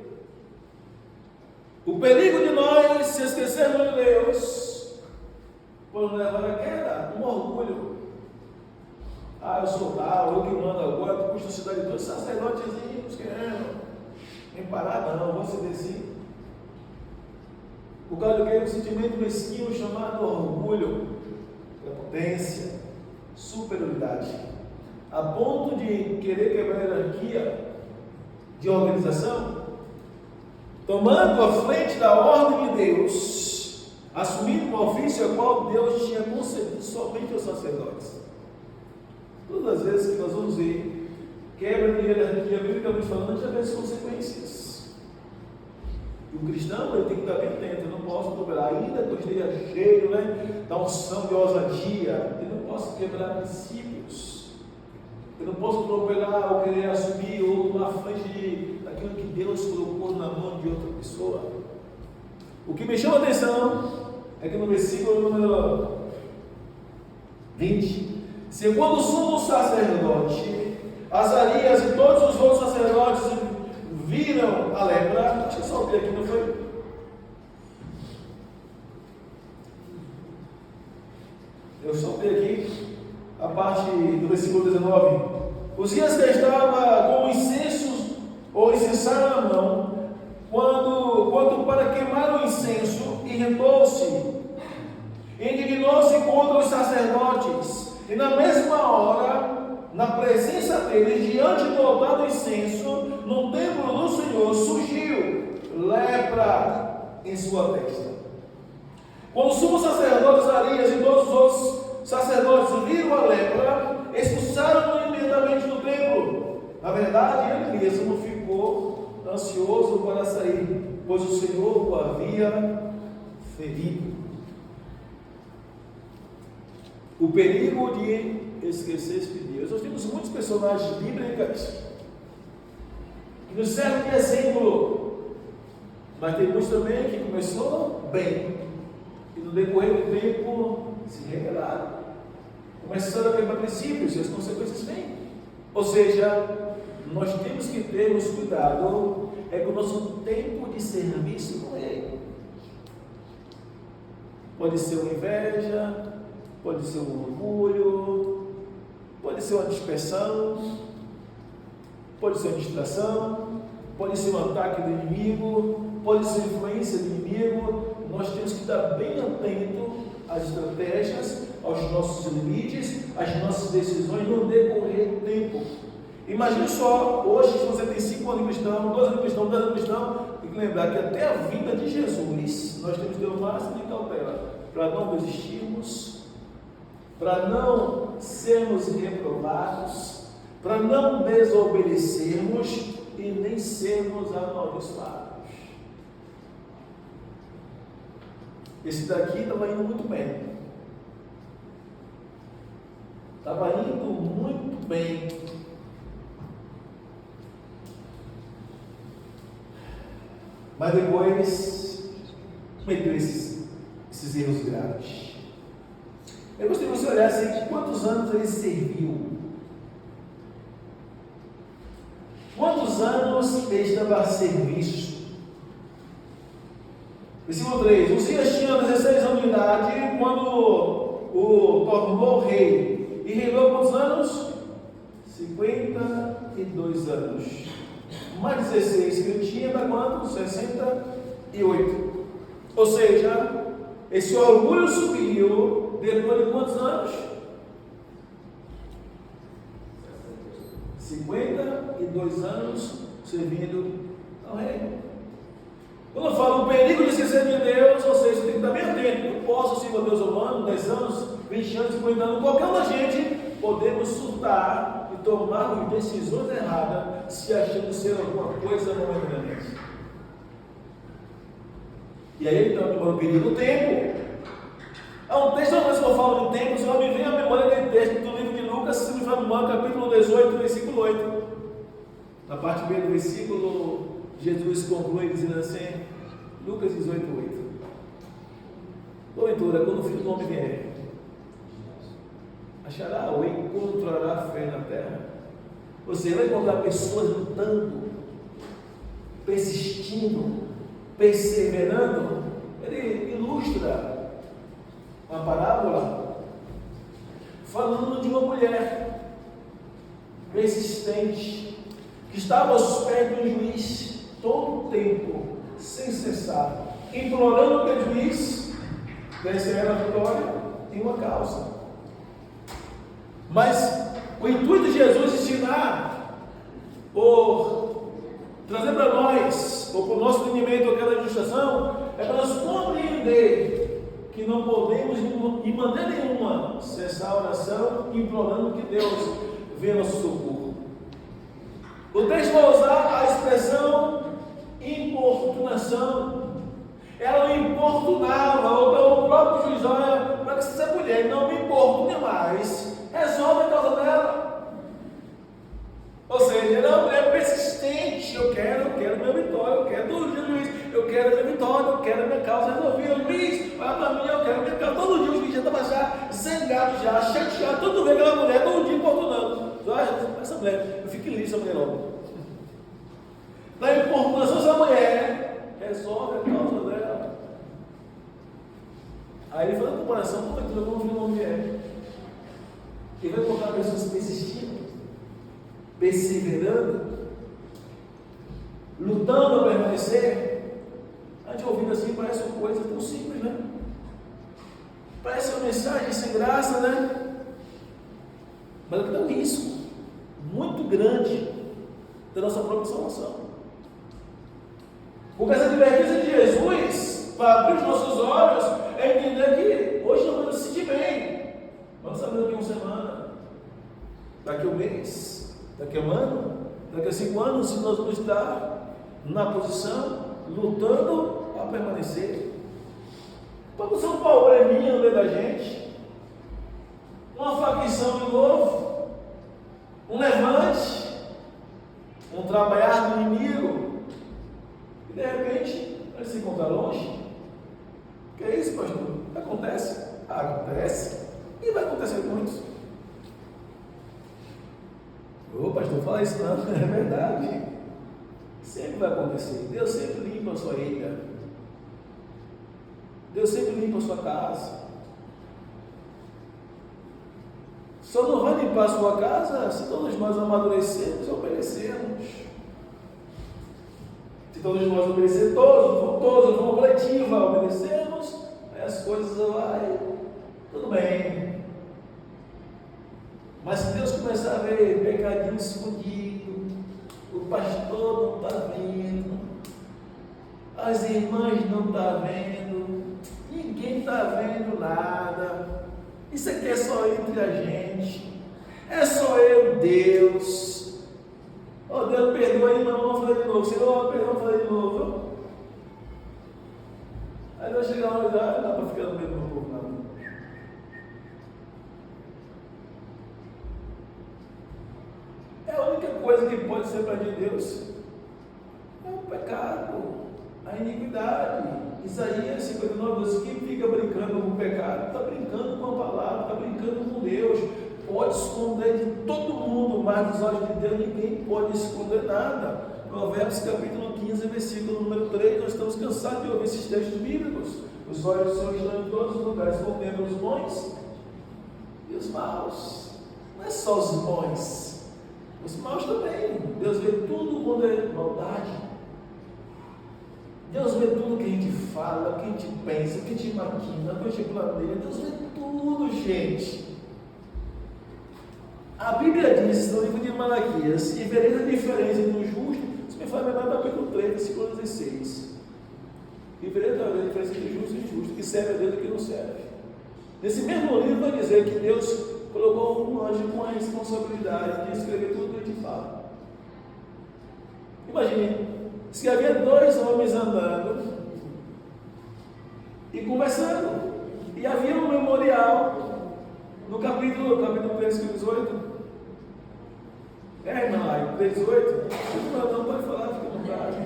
O perigo de nós se esquecermos de Deus pode levar a queda, um orgulho. Eu sou tal, eu que mando agora, tu custa a cidade toda, sacerdotezinhos querendo. Nem parar não, vou ser assim. Por causa do que? Um sentimento mesquinho chamado orgulho, prepotência, superioridade, a ponto de querer quebrar a hierarquia de organização, tomando a frente da ordem de Deus, assumindo um ofício a qual Deus tinha concedido somente aos sacerdotes. Todas as vezes que nós vamos ver quebra de hierarquia, biblicamente falando, já vê as consequências. O cristão ele tem que estar bem atento. Eu não posso quebrar, ainda que eu esteja cheio, né, da unção de ousadia, eu não posso quebrar princípios. Eu não posso atropelar ou querer assumir ou tomar frente daquilo que Deus colocou na mão de outra pessoa. O que me chama a atenção é que no versículo número 20, segundo o sumo sacerdote, Azarias e todos os outros sacerdotes viram a lepra. Acho que só vi aqui, não foi? Eu só vi aqui a parte do versículo 19. Uzias que estava com o incenso ou incensário na mão, quando para queimar o incenso, irritou-se, indignou-se contra os sacerdotes, e na mesma hora, na presença deles, diante do altar do incenso, no templo do Senhor, surgiu lepra em sua testa. Quando o sumo sacerdote Azarias e todos os outros sacerdotes viram a lepra, expulsaram-no imediatamente do templo. Na verdade, ele mesmo ficou ansioso para sair, pois o Senhor o havia ferido. O perigo de esquecer de Deus. Nós temos muitos personagens bíblicos que nos servem de exemplo, mas tem muitos também que começou bem e no decorrer do tempo se rebelaram, começando a quebrar princípios e as consequências vêm. Ou seja, nós temos que termos cuidado com o nosso tempo de serviço com Ele. Pode ser uma inveja, pode ser um orgulho, pode ser uma dispersão, pode ser uma distração, pode ser um ataque do inimigo, pode ser influência do inimigo. Nós temos que estar bem atento às estratégias, aos nossos limites, às nossas decisões no decorrer do tempo. Imagine só, hoje, se você tem 5 anos de cristão, 2 anos de cristão, 10 anos de cristão, tem que lembrar que até a vinda de Jesus, nós temos que ter o máximo de cautela para não desistirmos, para não sermos reprovados, para não desobedecermos e nem sermos amaldiçoados. Esse daqui estava indo muito bem. Estava indo muito bem. Mas depois cometeu esses erros graves. Eu gostaria que você olhasse quantos anos ele serviu. Quantos anos ele estava a serviço? Versículo 3. Uzias tinha 16 anos de idade quando o tornou rei. E reinou quantos anos? 52 anos. Mais 16 que ele tinha, dá quanto? 68. Ou seja, esse orgulho subiu depois de quantos anos? 52 anos servindo ao rei. Quando eu falo o perigo de esquecer de Deus, ou seja, você tem que estar bem atento. Eu posso servir a Deus humano, 10 anos, 20 anos, 50 anos, qualquer um da gente, podemos surtar e tomar decisões erradas, se achando ser alguma coisa momentaneamente. E aí então, tomando o perigo do tempo. Há um texto, que eu falo de tempo, só me vem à memória aquele texto do livro de Lucas, se me fala no capítulo 18, versículo 8. Na parte B do versículo, Jesus conclui dizendo assim, Lucas 18, 8. Porventura, quando o Filho do Homem vier, achará ou encontrará fé na terra? Você vai encontrar pessoas lutando, persistindo, perseverando. Ele ilustra uma parábola falando de uma mulher persistente que estava aos pés do juiz todo o tempo, sem cessar, implorando que o juiz desse a ela a vitória em uma causa. Mas o intuito de Jesus ensinar, por trazer para nós, ou para o nosso entendimento aquela ilustração, é para nós compreender que não podemos, de maneira nenhuma, cessar a oração implorando que Deus venha ao nosso socorro. O texto vai usar a expressão importunação. importunava, ou então o próprio juiz, olha, para que essa mulher não me importune mais, resolve a causa dela. Ou seja, ela é uma mulher persistente, eu quero minha vitória, eu quero todo dia, juiz, eu quero minha vitória, eu quero minha causa resolvida, juiz, olha para mim, eu quero minha causa. Todo dia o juiz já estava já zangado, já chateado, todo dia aquela mulher, todo dia importunando. Olha, essa mulher, eu fico livre essa mulher logo. Da importância dessa mulher, resolve a causa dela. Aí ele faz a comparação com aquilo como uma mulher. Ele vai colocar pessoas persistindo, perseverando, lutando a permanecer. A gente ouvindo assim parece uma coisa tão simples, né? Parece uma mensagem sem graça, né? Mas aqui tem um risco muito grande da nossa própria salvação. Porque essa advertência de Jesus, para abrir os nossos olhos, é entender que hoje não vamos nos sentir bem. Vamos saber daqui a uma semana, daqui a um mês, daqui a um ano, daqui a 5 anos, se nós vamos estar na posição, lutando a permanecer. Pode ser um probleminha no meio da gente, uma facção de novo, um levante, um trabalhar do inimigo. E de repente, ele se encontra longe. Que é isso, pastor? Acontece? Acontece. E vai acontecer com muitos. Ô pastor, não fala isso não, é verdade. Sempre vai acontecer. Deus sempre limpa a sua ilha. Deus sempre limpa a sua casa. Só não vai limpar a sua casa se todos nós amadurecemos e obedecermos. Se todos nós obedecermos, todos, de forma coletiva, obedecemos, aí as coisas vai, tudo bem. Mas se Deus começar a ver pecadinho escondido, o pastor não está vendo, as irmãs não estão vendo, ninguém está vendo nada, isso aqui é só entre a gente, é só eu e Deus. Oh, Deus, perdoa aí, mas vamos fazer de novo. Senhor, perdoa, vamos fazer de novo. Aí vai chegar uma hora e não dá para ficar no meio do meu povo, não. É a única coisa que pode ser para de Deus. É o pecado, a iniquidade. Isaías 59, 12, quem fica brincando com o pecado, está brincando com a palavra, está brincando com Deus. Pode esconder de todo mundo, mas dos olhos de Deus ninguém pode esconder nada. Provérbios capítulo 15, versículo número 3, nós estamos cansados de ouvir esses textos bíblicos. Os olhos do Senhor estão em todos os lugares, contendo os bons e os maus. Não é só os bons, os maus também. Deus vê tudo quando é maldade. Deus vê tudo que a gente fala, o que a gente pensa, o que a gente maquina, o que a gente planeja. Deus vê tudo, gente. A Bíblia diz no livro de Malaquias, e vereis a diferença entre o justo, se me fala lembrar do capítulo 3, versículo 16. E vereis a diferença entre o justo e o injusto, que serve a Deus e que não serve. Nesse mesmo livro vai dizer que Deus colocou um anjo com a responsabilidade de escrever tudo que a gente fala. Imagine, se havia 2 homens andando e conversando, e havia um memorial no capítulo 3, versículo 18. Irmão, lá, 3:18, não pode falar, fica à vontade.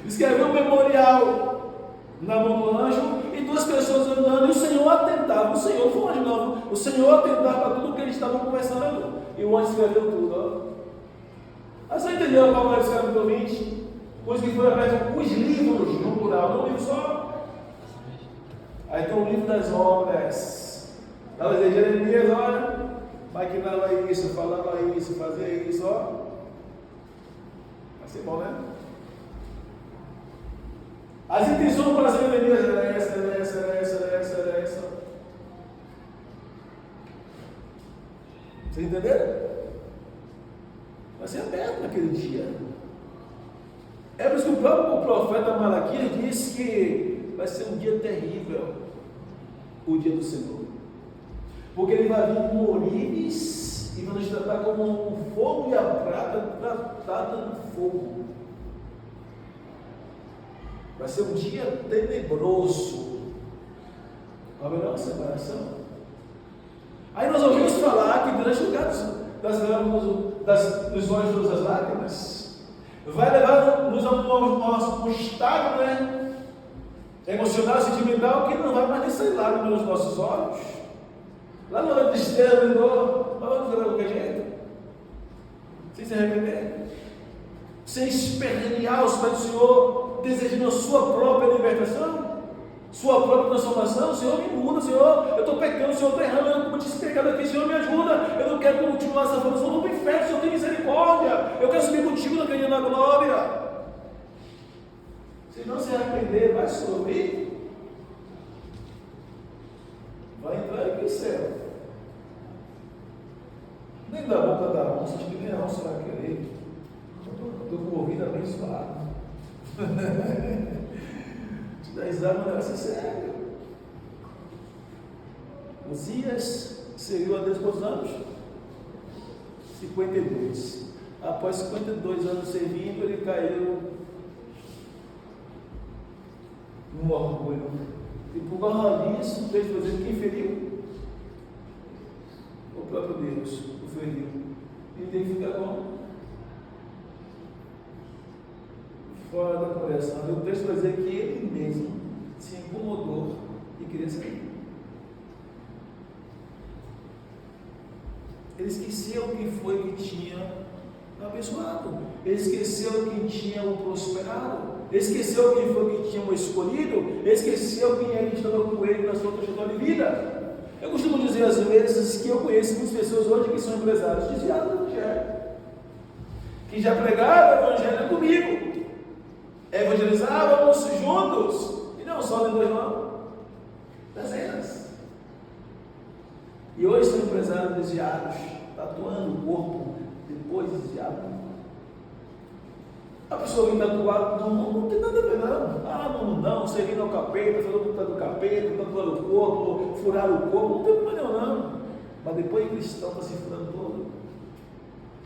Diz que havia um memorial na mão do anjo e 2 pessoas andando, e o Senhor atentava. O Senhor foi um anjo, não. O Senhor atentava para tudo que eles estavam conversando, e o anjo escreveu tudo. Ó. Aí você entendeu a Apocalipse capítulo 20? Coisa que foi aberto os livros no plural, não um livro só. Aí tem o livro das obras. Ela dizia, Jeremias, olha. Maquinava isso, falava isso, fazia isso, ó. Vai ser bom, né? As intenções para ser Jeremias era essa. Vocês entenderam? Vai ser aberto naquele dia. É por isso que o próprio profeta Malaquias disse que vai ser um dia terrível, o dia do Senhor. Porque ele vai vir com ourives e vai nos tratar como o fogo e a prata tratada no fogo. Vai ser um dia tenebroso. Vai haver uma separação. Aí nós ouvimos falar que durante o dos olhos todas as lágrimas, vai levar-nos a um estado, né, emocional, sentimental, que não vai mais nem sair lágrimas nos nossos olhos. Lá na hora de tristeza, nós vamos fazer de qualquer jeito, sem se arrepender, sem espernear os pés do Senhor, desejando a sua própria libertação, sua própria transformação. Senhor, me muda, Senhor, eu estou pecando, Senhor, estou errando, eu cometi esse pecado aqui, Senhor, me ajuda, eu não quero continuar essa forma, Senhor, não tem fé, Senhor, tem misericórdia, eu quero subir contigo na caminho da glória. Se não se arrepender, vai sorrir, vai entrar aqui no céu. Nem da boca da onça, acho que nem a onça vai querer. Estou com o ouvido abençoado. Te dá risada, mas vai ser sério. Uzias serviu a Deus quantos anos? 52. Após 52 anos servindo, ele caiu no orgulho. E por causa disso, o texto vai dizer quem feriu? O próprio Deus o feriu. E tem que ficar como? Fora da conversa. O texto vai dizer que ele mesmo se incomodou e queria sair. Ele esqueceu quem foi que tinha abençoado. Ele esqueceu quem tinha o prosperado. Ele esqueceu quem foi que tinha o escolhido. Ele esqueceu quem é que estava com ele na sua trajetória de vida. Eu costumo dizer às vezes que eu conheço muitas pessoas hoje que são empresários desviados do Evangelho, que já pregaram o Evangelho comigo, evangelizávamos juntos, e não só de dois, não, dezenas. E hoje são empresários desviados, tatuando o corpo depois desviado. A pessoa vem tatuar, não tem nada a ver, não. Não, servindo ao capeta, falando que está do capeta, tatuando o corpo, furar o corpo, não tem problema não. Mas depois o cristão está se furando todo.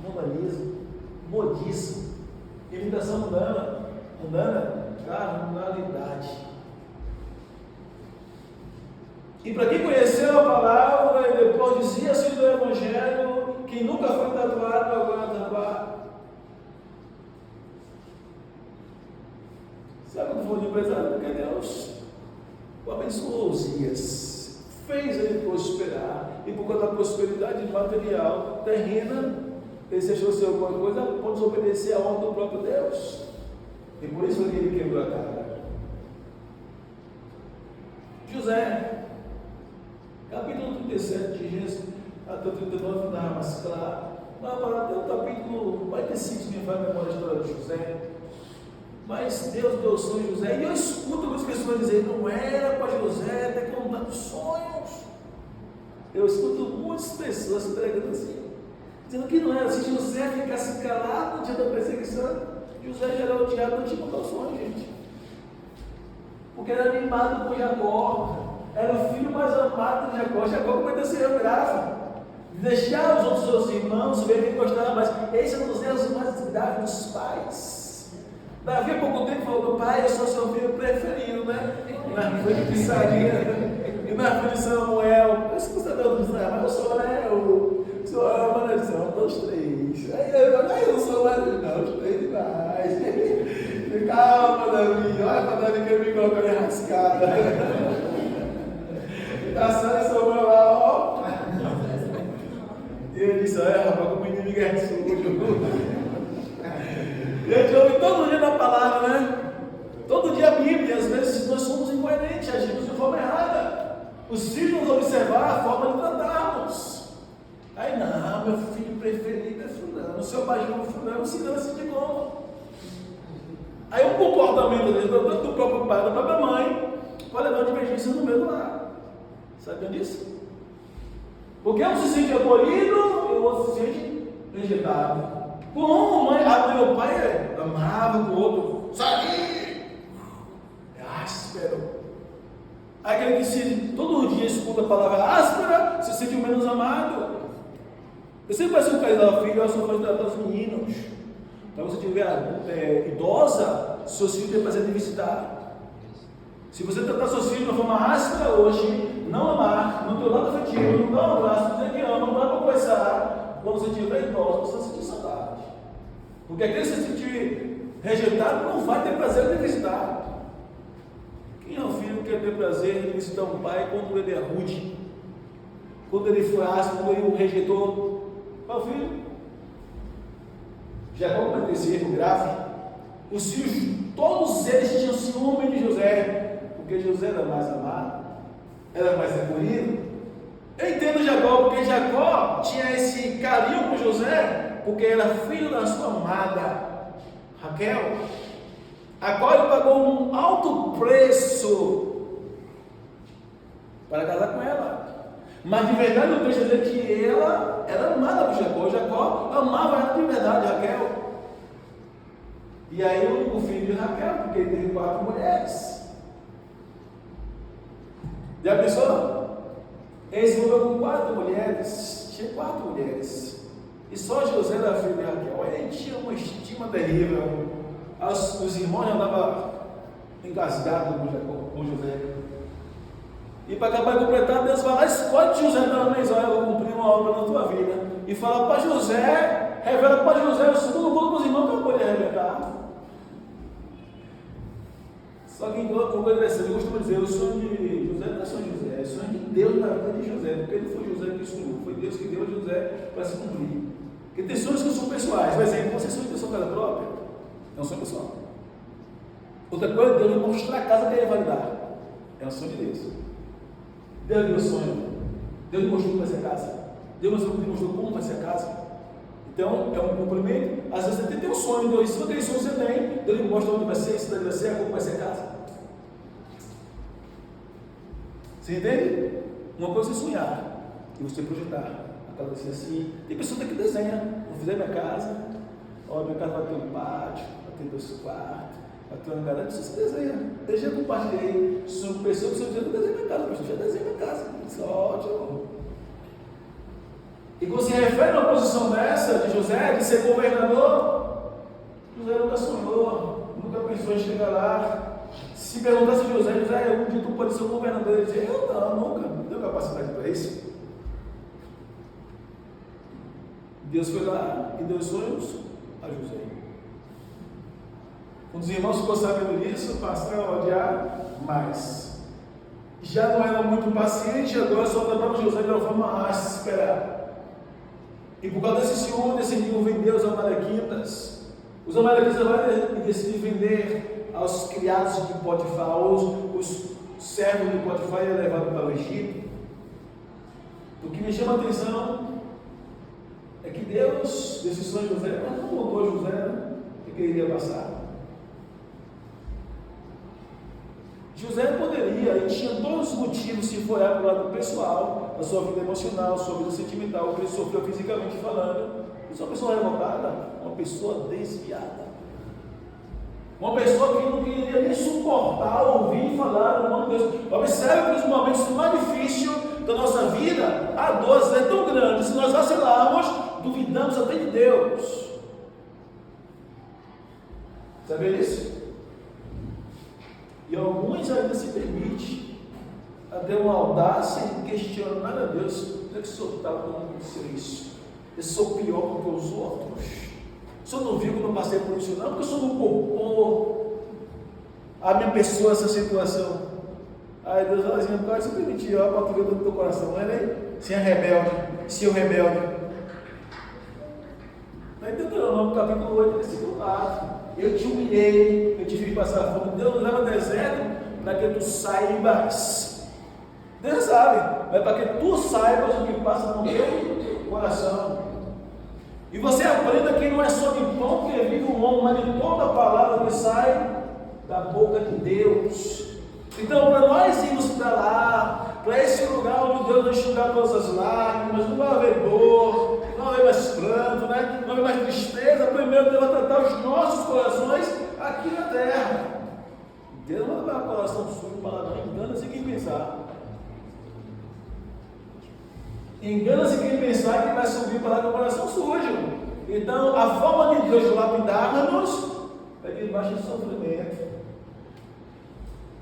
Mundanismo, modismo, imitação mundana, carnalidade. E para quem conheceu a palavra e depois dizia-se do Evangelho, quem nunca foi tatuado, agora é tatuado. Sabe quando foi de empresário? Porque Deus o abençoou Uzias, fez ele prosperar, e por causa da prosperidade material, terrena, ele se achou ser alguma coisa, pode desobedecer a ordem do próprio Deus. E por isso que ele quebrou a cara. José, capítulo 37 de Gênesis, até o 39 não é mais claro. Mas até o capítulo 45 me faz memória a história de José. Mas Deus deu sonho a José, e eu escuto algumas pessoas dizerem, não era para José ter contado sonhos. Eu escuto muitas pessoas pregando assim, dizendo que não era, se José ficasse calado no dia da perseguição, José já era odiado, não tinha contado sonho, gente. Porque era animado por Jacó, era o filho mais amado de Jacó. Jacó cometeu esse erro grave, deixar os outros seus irmãos ver quem gostava mais. Esse é um dos erros mais graves dos pais. Davi há pouco tempo falou, pai, eu sou seu filho preferido, né? E na filha de Sarinha, e na filha de Samuel, eu sou cidadão de Israel, mas eu sou, né? O senhor é uma maldição, os três. Aí eu não sou mais, não, os três demais. Calma, Davi, olha para Davi que ele me colocou ali rascada. Tá só em Samuel lá, ó. E ele disse, rapaz, como o inimigo é sujo. E a gente ouve todo dia na palavra, né? Todo dia a Bíblia, e às vezes nós somos incoerentes, agimos de forma errada. Os filhos nos observar a forma de tratarmos. Aí, não, meu filho preferido é fulano, o seu pai chama fulano, se não assim de como. Aí o comportamento dele, tanto do próprio pai, da própria mãe, vai levar divergência no meio lá. Sabiam disso? Porque um se sente acolhido e o outro se sente rejeitado. Como mãe, meu pai amava com o outro, sai! É áspero. Aquele que todo dia escuta a palavra áspera, se sente o menos amado. Eu sempre passei um casal filho, eu só faço tratar os meninos. Para você tiver idosa, seus filhos têm prazer de visitar. Se você tratar seus filhos de uma forma áspera hoje, não amar, no teu lado afetivo, não dar um abraço, dizer que ama, não dá para conversar, quando você estiver idoso, você vai sentir saudade. Porque aquele que se sentir rejeitado não vai ter prazer de visitar. Quem é o filho que quer ter prazer de visitar um pai quando ele é rude? Quando ele foi ácido, quando ele o rejeitou? Qual é o filho? Jacó cometeu esse erro grave. Os filhos, todos eles tinham ciúme de José, porque José era mais amado, era mais acolhido. Eu entendo Jacó, porque Jacó tinha esse carinho por José, porque era filho da sua amada Raquel, a qual ele pagou um alto preço para casar com ela. Mas de verdade eu vejo dizer que ela era amada por Jacó. Jacó amava ela de verdade, Raquel. E aí o filho de Raquel, porque ele teve 4 mulheres. Já pensou? Ele se envolveu com 4 mulheres. Tinha 4 mulheres. E só José era filho de Raquel. Ele tinha uma estima terrível. Os irmãos já andavam engasgados com José. E para acabar de completar, Deus vai lá, escolhe José pela vez, olha, eu vou cumprir uma obra na tua vida. E fala para José, revela para José o segundo mundo para os irmãos que eu vou lhe revelar. Só que enquanto eu costumo dizer, o sonho de José não é sonho de José, é sonho de Deus na vida de José, porque não foi José que escolheu, foi Deus que deu a José para se cumprir. Porque tem sonhos que são pessoais, por exemplo, você sonha ter sua casa própria, é um sonho pessoal. Outra coisa, Deus vai mostrar a casa que ele vai dar, é um sonho de Deus. Deus deu o sonho, Deus mostrou como vai ser a casa, Deus mostrou como vai ser a casa. Então, é um cumprimento. Às vezes você tem um sonho, Deus, se aquele sonho você tem, Deus lhe mostra onde vai ser, se vai ser, como vai ser a casa. Você entende? Uma coisa é sonhar e você projetar. A casa vai ser assim. Tem pessoas que desenham. Vou fazer minha casa, olha, minha casa vai ter um pátio, vai ter 2 quartos, vai ter uma garagem. Você desenha. Eu já compartilhei sobre pessoas que estão dizendo: eu desenho minha casa, pastor, já desenho minha casa. Isso é ótimo. E quando se refere a uma posição dessa de José, de ser governador, José nunca sonhou, nunca pensou em chegar lá. Se perguntasse a José, um dia tu pode ser um governador, ele dizia: eu não, nunca, não tenho capacidade para isso. Deus foi lá e deu sonhos a José. Quando os irmãos ficou sabendo disso, passaram a odiar mais. Já não era muito paciente, agora só tratava José de uma forma a se esperar. E por causa desse ciúme, decidiram vender os amalequitas. Os amalequitas decidiram vender aos criados de Potifar, os servos de Potifar, e levados para o Egito. O que me chama a atenção é que Deus, desse sonho de José, mas não contou a José o que ele iria passar. José poderia, e tinha todos os motivos, se for olhar para o lado pessoal, da sua vida emocional, sua vida sentimental, o que ele sofreu fisicamente falando. Isso é uma pessoa revoltada, uma pessoa desviada. Uma pessoa que não queria nem suportar, ouvir falar no nome de Deus. Observe que nos momentos mais difíceis da nossa vida, a dor é tão grande, se nós vacilarmos, duvidamos até de Deus. Sabe isso? E alguns ainda se permitem até uma audácia em questionar a Deus. Por que o senhor está falando isso? Eu sou pior do que os outros. O senhor não viu que eu não passei por isso, não? Porque o senhor não poupou a minha pessoa essa situação. Aí Deus fala assim: pode se permitir, olha para tu ver do teu coração, não é nem? Se é rebelde, se eu rebelde. Aí Deuteronômio capítulo 8, versículo 4. Eu te humilhei, eu te fiz passar fome. Deus nos leva ao deserto para que tu saibas. Deus sabe, mas para que tu saibas o que passa no teu coração. E você aprenda que não é só de pão que vive o homem, mas de toda a palavra que sai da boca de Deus. Então, para nós irmos para lá, para esse lugar onde Deus vai enxugar todas as lágrimas, não vai haver dor, não vai haver mais pranto, né? Não vai haver mais tristeza. Primeiro Deus vai tratar os nossos corações aqui na terra. Deus não vai dar coração sujo para lá, engana-se quem pensar. Engana-se quem pensar que vai subir para lá com o coração sujo. Então, a forma de Deus lapidar-nos é debaixo de sofrimento.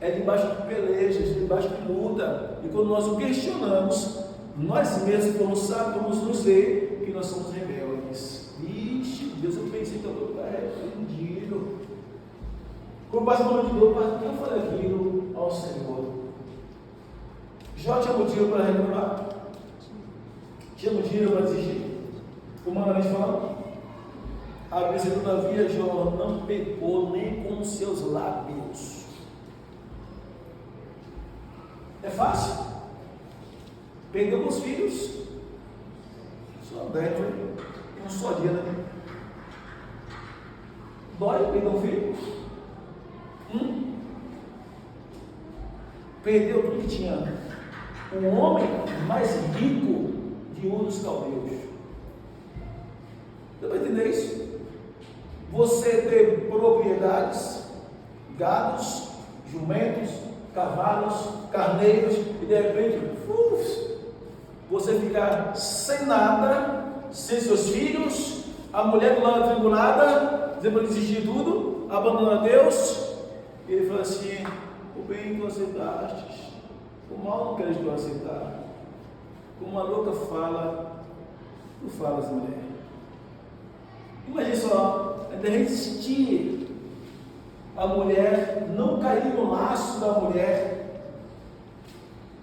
é debaixo de pelejas, debaixo de luta. E quando nós o questionamos, nós mesmos vamos nos ver que nós somos rebeldes. Vixe, Deus, eu pensei que eu estou arrependido. Quando passa o momento de dor, por que eu falei aquilo ao Senhor? Jó tinha motivo para reclamar? Tinha motivo para desistir? Humanamente falando? A Bíblia, todavia, Jó não pecou nem com os seus lábios. É fácil. Perdeu os filhos. Só 10, em um só dia, né? Dói perder um filho? Perdeu tudo que tinha. O homem mais rico de Ur dos Caldeus. Deu para entender isso? Você ter propriedades, gados, jumentos, cavalos, carneiros, e de repente, você ficar sem nada, sem seus filhos, a mulher do lado atribulada, dizendo para desistir de tudo, abandona Deus, e ele fala assim: o bem que tu aceitaste, o mal não queres tu aceitar. Como uma louca fala, tu falas, mulher. Imagina só, é de resistir a mulher, não cair no laço da mulher,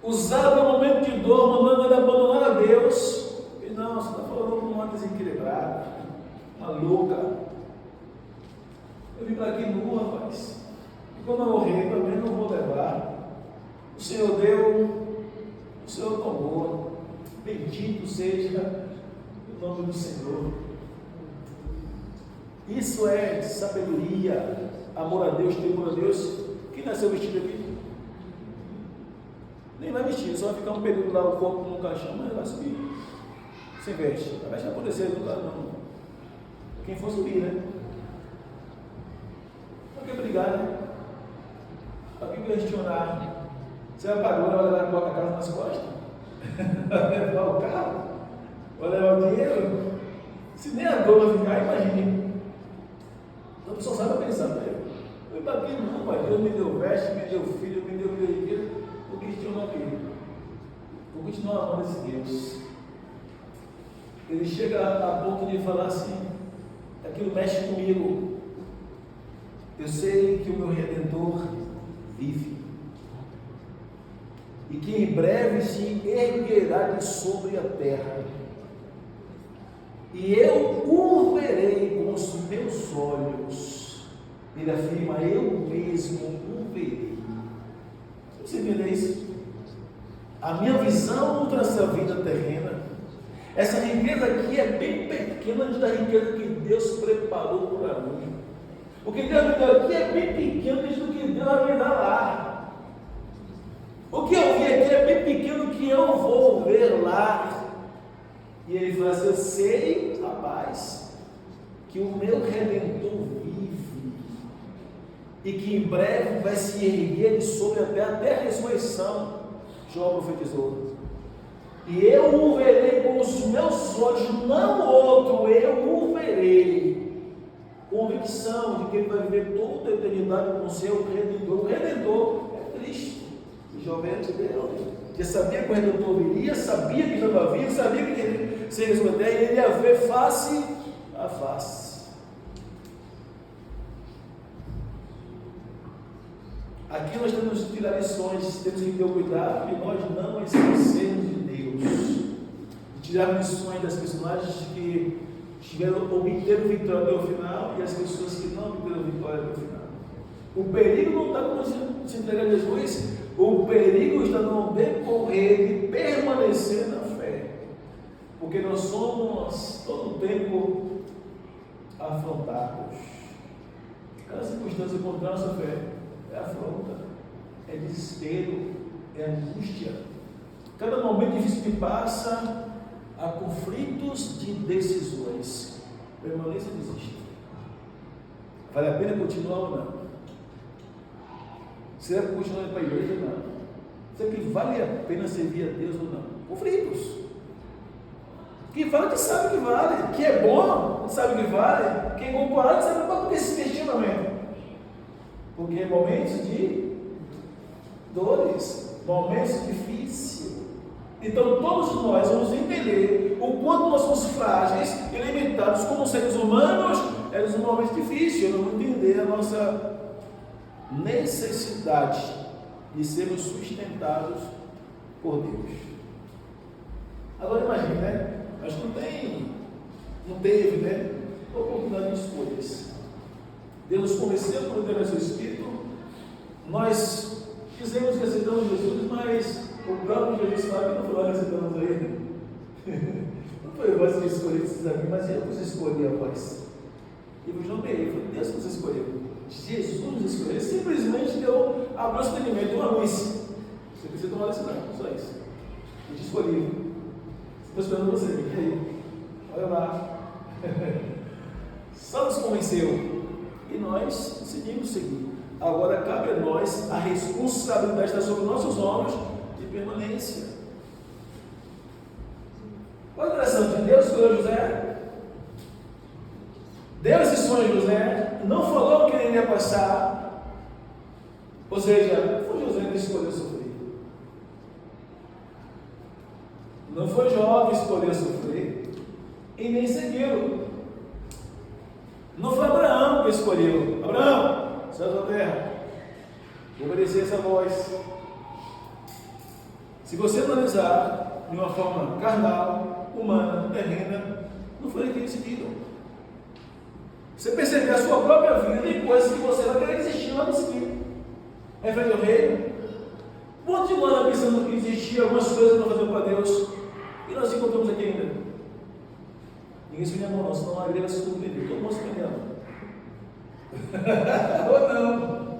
usar no momento de dor, mandando ela abandonar a Deus. E não, você está falando com uma desequilibrada, uma louca. Eu vim para aqui nu, rapaz. E quando eu morrer, também não vou levar. O Senhor deu, o Senhor tomou. Bendito seja o nome do Senhor. Isso é sabedoria, amor a Deus, temor a Deus. Quem nasceu vestido aqui? Nem vai vestir, só vai ficar um período lá, o corpo no caixão, mas vai subir. Sem veste. Vai deixar acontecer, não dá não. Quem for subir, né? Para que brigar, né? Para que questionar? Você vai pagar, vai levar a casa nas costas? Vai levar o carro? Vai levar o dinheiro? Se nem a dor vai ficar, imagine. A pessoa sabe pensar, eu para aqui não, pai. Deus me deu veste, me deu filho, me deu dinheiro. Vou questionar aqui. Vou continuar amando esse Deus. Ele chega a ponto de falar assim: aquilo mexe comigo. Eu sei que o meu Redentor vive e que em breve se erguerá de sobre a terra, e eu o verei com os meus olhos. Ele afirma: eu mesmo o verei. Você entende isso? A minha visão contra essa vida terrena, essa riqueza aqui é bem pequena diante da riqueza que Deus preparou para mim. O que Deus me deu aqui é bem pequeno diante do que Deus vai me dar lá. O que eu vi aqui é bem pequeno do que eu vou ver lá. E ele fala assim: eu sei, rapaz, que o meu Redentor vive e que em breve vai se erguer de sobre a terra até a ressurreição. João profetizou. E eu o verei com os meus olhos, não outro, eu o verei. Convicção de que ele vai viver toda a eternidade com o seu Redentor. O Redentor é Cristo. E João veio de Deus. Ele sabia que o Redentor viria, sabia que estava vivo, sabia que ele seria ressuscitar, e ele ia ver face a face. Aqui nós temos que tirar lições, temos que ter o cuidado de nós não esquecermos de Deus, de tirar lições das personagens que obteram vitória até o final e as pessoas que não obteram vitória até o final. O perigo não está quando se entregar a Jesus, o perigo está no decorrer de permanecer na fé, porque nós somos todo o tempo afrontados. Cada circunstância contra a nossa fé é afronta, é desespero, é angústia. Cada momento difícil que passa, há conflitos de decisões. Permaneça ou desista? Vale a pena continuar ou não? Será que continuar indo para a igreja ou não? Será que vale a pena servir a Deus ou não? Conflitos. Que vale, a gente sabe que vale. Que é bom, a gente sabe que vale. Que é comparado, sabe para que esse questionamento? Porque é momentos de dores, momentos difíceis. Então todos nós vamos entender o quanto nós somos frágeis e limitados como seres humanos nos momentos difíceis. Nós vamos entender a nossa necessidade de sermos sustentados por Deus. Agora imagine, né? Mas não teve, né? Oportunidade de escolhas. Deus nos convenceu por meio do seu Espírito. Nós dizemos que aceitamos Jesus, mas o próprio Jesus fala que não foi nós que aceitamos a Ele. Não foi vós que escolheu esses amigos, mas eu vos escolhi a vós. E vos nomeei. Foi Deus que nos escolheu. Jesus nos escolheu. Ele simplesmente abriu o experimento, uma luz. Você precisa tomar decisão, só isso. Eu te escolhi. Estou esperando você. E aí? Olha lá. Só nos convenceu. E nós decidimos seguir. Agora cabe a nós a responsabilidade está sobre nossos ombros de permanência. Qual a direção de Deus escolheu José? Deu esse sonho a José, não falou que ele iria passar. Ou seja, foi José que escolheu sofrer. Não foi Jó que escolheu sofrer e nem seguiu. Não foi Abraão que escolheu. Abraão, céu da terra, obedecer essa voz. Se você analisar de uma forma carnal, humana, terrena, não foi ele que decidiu. Você perceber a sua própria vida, tem coisas que você vai querer desistir, não vai conseguir. Referente ao reino, quantos de nós pensando que existia algumas coisas para fazer para Deus e nós encontramos aqui ainda? Ninguém se prende a mão, não, senão a igreja vai se compreender. Todo mundo se prende a mão. Ou não?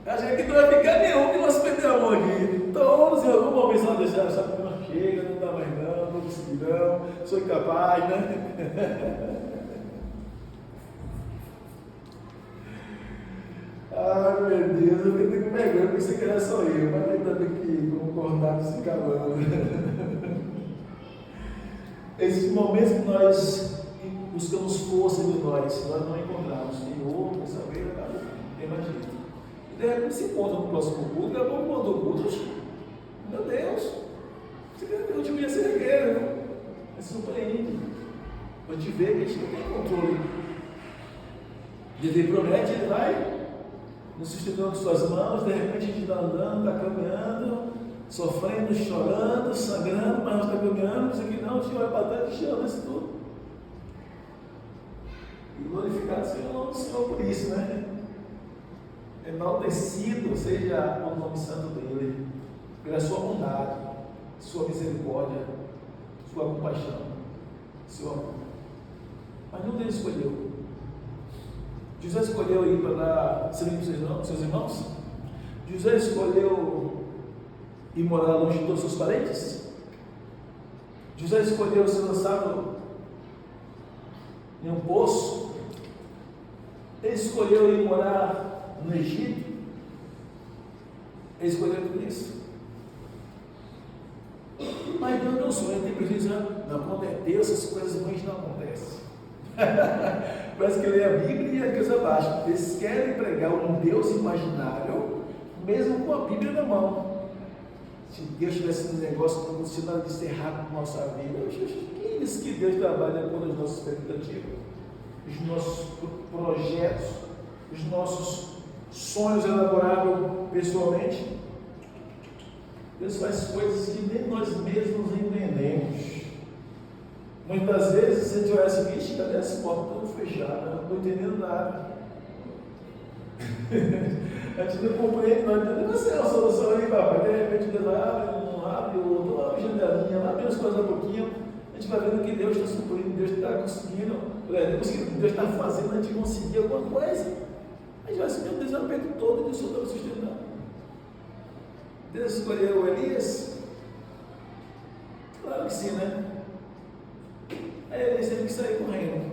A gente que não vai ficar nenhum que não se prender a mão aqui. Todos em algum momento vão deixar, sabe que não chega, não dá mais não consegui não, sou incapaz, né? Ai meu Deus, eu fiquei com vergonha, pensei que era só eu, mas ainda bem que concordar com esse calando. Esses momentos que nós buscamos força de nós não encontramos. Senhor, quer saber? Não tem mais jeito. E de repente se encontra no próximo culto, daqui a pouco mandou culto. Meu Deus, você quer que eu te conheça regueiro, né? É surpreende. Para te ver que a gente não tem controle. Ele promete, ele vai nos sustentando com suas mãos, de repente a gente está andando, está caminhando, sofrendo, chorando, sangrando, mas nós estamos caminhando, isso aqui não, o Senhor vai para trás e chama isso tudo. E glorificado seja o nome do Senhor por isso, né? Enaltecido seja o nome santo dele, pela sua bondade, sua misericórdia, sua compaixão, seu amor. Mas não ele escolheu. José escolheu ir para dar serviço para os seus irmãos? José escolheu ir morar longe de todos os seus parentes? José escolheu ser lançado em um poço? Ele escolheu ir morar no Egito? Ele escolheu tudo isso. Mas Deus não sonha, tem precisão. Não, quando é Deus, essas coisas ruins não acontecem. Parece que lê a Bíblia e a coisa baixa. Eles querem pregar um Deus imaginário, mesmo com a Bíblia na mão. Se Deus tivesse um negócio como se nada disse errado com a nossa vida, quem disse que Deus trabalha com as nossas expectativas, os nossos projetos, os nossos sonhos elaborados pessoalmente? Deus faz coisas que nem nós mesmos entendemos. Muitas vezes a gente olha assim, vixe, cadê essa porta toda fechada? Não estou entendendo nada. A gente não compreende, não entende. Você é uma solução ali, papai. De repente Deus abre, não abre, ou abre janelinha, lá abre as coisas um pouquinho. A gente vai vendo que Deus está suprindo, Deus está conseguindo, Deus está fazendo a gente conseguir alguma coisa. A gente vai se ver o desapeito todo e Deus só está sustentando. Deus escolheu Elias? Claro que sim, né? Aí Elias teve que sair correndo,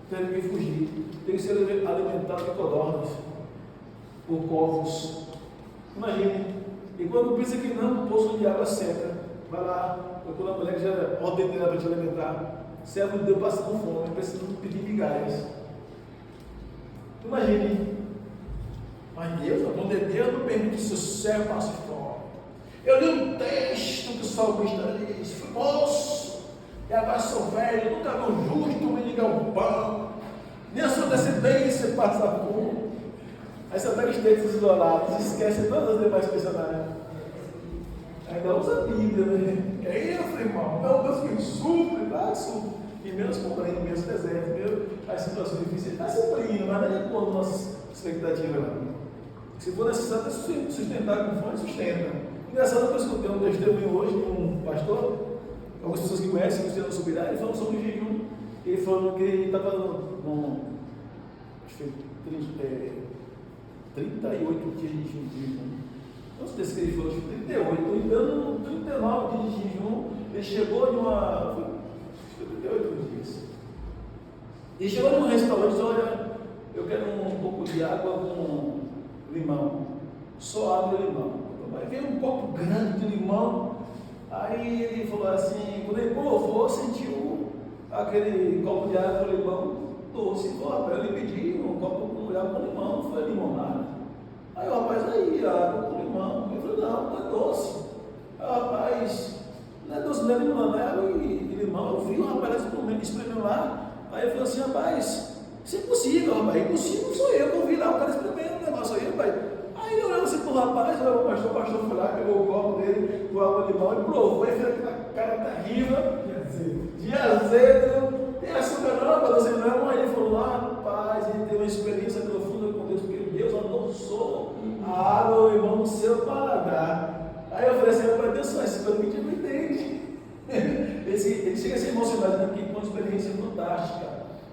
teve que fugir, teve que ser alimentado de codornas, por corvos. Imagine, e quando pensa que não, o poço de água seca, vai lá, quando a mulher já ordenou para te alimentar, servo de Deus passando fome, precisando pedir migalhas. Imagine, Mas Deus, a bondade de Deus não permite que seu servo passe fome. Eu li um texto que o salmista diz: fui moço, e agora sou velho, nunca vi um justo me ligar um pão, nem a sua descendência passa fome. Aí você pega os textos isolados, esquece todas as demais personagens. Ainda usa a Bíblia, né? E aí eu falei, irmão, meu Deus, que supre, lá supre. E menos compreende, menos deserto, menos as situações difíceis. Está suprindo, mas não é por nossa expectativa, não. Se for necessário sustentar com fome, sustenta. Engraçado que eu escutei um testemunho hoje de um pastor, algumas pessoas que conhecem, Cristiano Subirá, ele falou sobre o jejum. Ele falou que ele estava acho que 38 dias de jejum. Não sei se ele falou, acho que 38, então 39 dias de jejum. Ele chegou em uma. Acho que 38 dias. Ele chegou num restaurante e disse: olha, eu quero um pouco de água com limão, só água e limão. Aí veio um copo grande de limão. Aí ele falou assim: quando ele provou, sentiu aquele copo de água com limão doce. Ele falou: rapaz, eu lhe pedi um copo com água com limão, não foi limonada. Aí o rapaz, aí, água com limão. Ele falou: não é doce. Aí o rapaz, não é doce, não é limonada, é água e limão. Eu vi o rapaz espremendo lá. Aí ele falou assim: rapaz, isso é impossível, rapaz, impossível sou eu que eu vi lá o cara espremendo o negócio aí, rapaz. Aí eu olhando assim pro rapaz, o pastor foi lá, pegou o copo dele, com água de limão e provou, e fez aquela cara terrível, de azedo, tem açúcar não, para você não. Aí ele falou lá, rapaz, ele teve uma experiência profunda com Deus, porque Deus adoçou a água ou limão no seu paladar. Aí eu falei assim: rapaz, Deus só esse permite, não entende. Ele chega a ser emocionado, porque foi uma experiência fantástica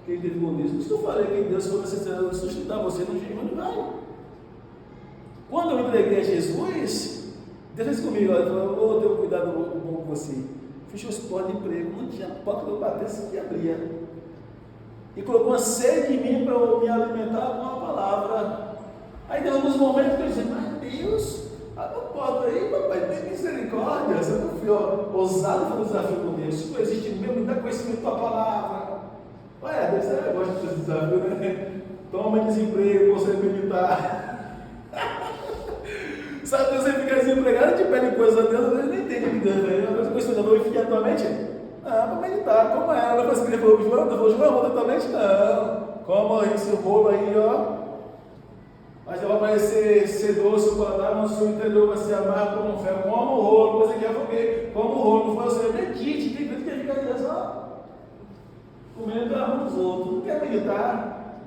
que ele teve com Deus. Por isso que eu falei que Deus foi necessário sustentar você no jejum, ele vai. Quando eu me entreguei a Jesus, Deus disse comigo: olha, eu tenho cuidado bom com você. Fechou as portas de emprego, não tinha porta que eu batesse que abria. E colocou uma sede em mim para eu me alimentar com a palavra. Aí deu alguns momentos que eu disse: mas Deus, abre a porta aí, papai, tem misericórdia. Você não foi ousado fazer um desafio com Deus. Se não existe mesmo, me dá conhecimento da palavra. Olha, Deus, você gosta desse desafio, né? Toma desemprego, você militar. Sabe, Deus, você fica desempregado e te pede coisa a Deus, ele não entende o que Deus é. Uma coisa que eu enfim, atualmente, para meditar, como é? Ela foi escrever o João, eu falei: João, atualmente não. Como esse rolo aí, ó. Mas vai parecer ser doce o paladar, mas o seu interior vai se amar como um ferro. Como o rolo, você quer fogueira, como o rolo, não foi você. Medite, tem gente que fica ali só comendo pela mão dos outros, não quer meditar.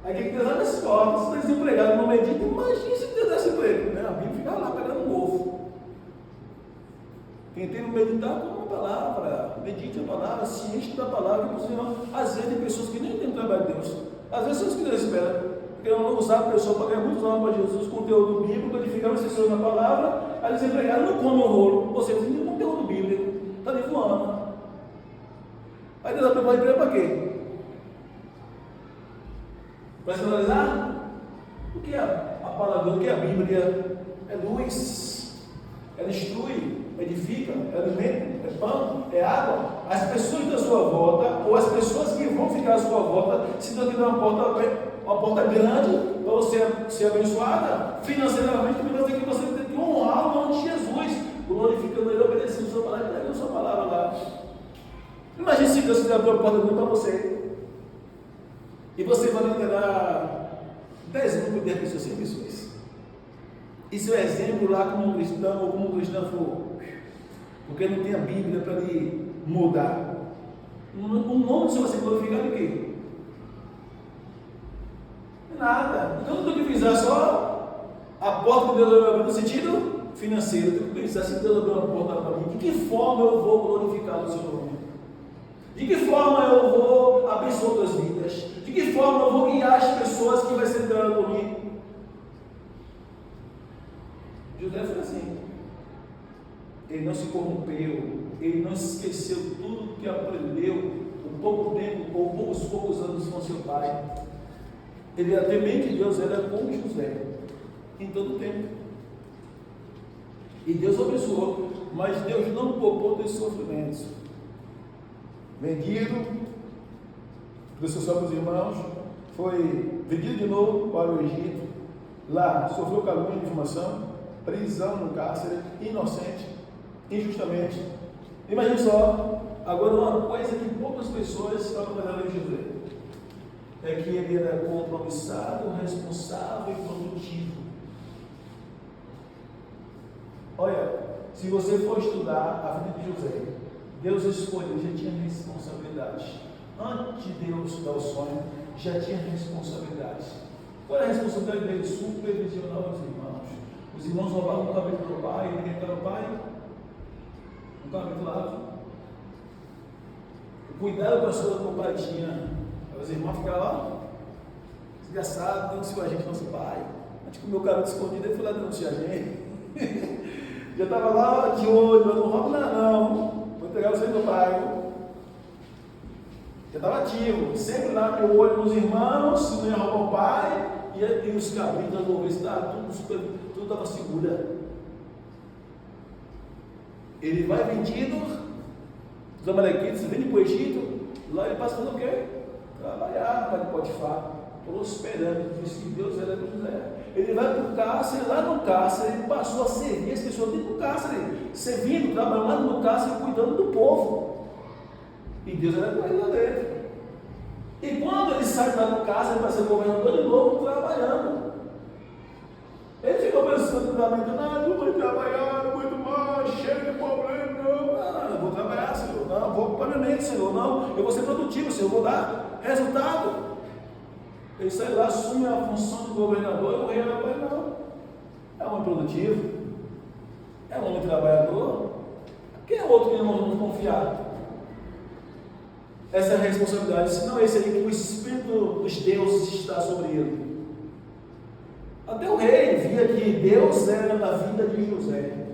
Aí quem Deus abre as portas, se está desempregado, não medita, imagina se Deus desse emprego, né? A Bíblia fica lá pegando um ovo. Quem tem que meditar com a palavra, medite a palavra, se enche da palavra, inclusive, às vezes tem pessoas que nem têm trabalho de Deus, às vezes são os que Deus espera, porque não usar a pessoa para ganhar muitos anos para Jesus, conteúdo bíblico, edificar as pessoas na palavra, aí desempregado não come o rolo, ou seja, não tem conteúdo bíblico, está ali voando. Aí Deus vai preparar emprego para quê? Para se analisar o que é a palavra, o que é a Bíblia? É luz, ela instrui, edifica, é alimento, é pão, é água. As pessoas da sua volta, ou as pessoas que vão ficar à sua volta, se Deus te dá uma porta grande para você ser abençoada financeiramente, porque Deus tem que você tem que honrar o nome de Jesus, glorificando Ele, obedecendo a sua palavra, entregando a sua palavra lá. Imagine se Deus quiser abrir uma porta grande para você. E você vai liderar 10 grupos de pessoas sem missões. E seu exemplo lá como um cristão, ou como um cristão for, porque não tem a Bíblia para lhe mudar. O nome do Senhor vai ser glorificado em quê? Nada. Então não tem que pensar só a porta que Deus vai abrir no sentido financeiro. Tem que pensar: se Deus abriu uma porta para mim, de que forma eu vou glorificar o seu nome? De que forma eu vou abençoar outras vidas? De que forma eu vou guiar as pessoas que vai ser entrando por mim? José foi assim. Ele não se corrompeu, ele não esqueceu tudo que aprendeu um pouco tempo, ou poucos anos com seu pai. Ele era temente de Deus, era como José, em todo o tempo. E Deus abençoou, mas Deus não poupou dos sofrimentos. Vendido pelos seus próprios irmãos, foi vendido de novo para o Egito, lá sofreu calúnia, difamação, prisão no cárcere, inocente, injustamente. Imagina só, agora uma coisa que poucas pessoas falam para José, é que ele era compromissado, responsável e produtivo. Olha, se você for estudar a vida de José, Deus escolheu, já tinha responsabilidade. Antes de Deus dar o sonho, já tinha responsabilidade. Qual era a responsabilidade dele? Supervisionar os irmãos. Os irmãos roubavam o cabelo do pai, ele era o pai, o cabelo lá. Cuidado com as coisas que o pai tinha. Os irmãos ficavam lá, desgraçado, denunciou a gente, nosso pai. A gente comeu o cabelo escondido, ele foi lá denunciar a gente. Já estava lá de olho, não roubo não. Vou entregar vocês do pai. Já estava ativo, sempre lá de olho nos irmãos, se não ia roubar o pai, e os cabritos das ovelhas, tudo estava segura. Ele vai vendido, os amalequitas vendem para o Egito, lá ele passa fazendo o quê? Trabalhar para Potifar, prosperando, disse que Deus era com José. Ele vai para o cárcere, lá no cárcere, ele passou a servir as pessoas dentro do cárcere, servindo, trabalhando no cárcere, cuidando do povo. E Deus era com ele lá dentro. E quando ele sai lá do cárcere para ser governador, de novo trabalhando. Ele ficou pensando na mente, não vou trabalhar muito mais, cheio de problema, não, eu vou trabalhar, Senhor, não, vou para minha mente, Senhor, não, eu vou ser produtivo, Senhor, eu vou dar resultado. Ele sai lá, assume a função de governador, e o rei não. É um homem produtivo, é um homem trabalhador. Quem é outro que nós vamos confiar? Essa é a responsabilidade, senão esse aí que o Espírito dos deuses está sobre ele. Até o rei via que Deus era na vida de José.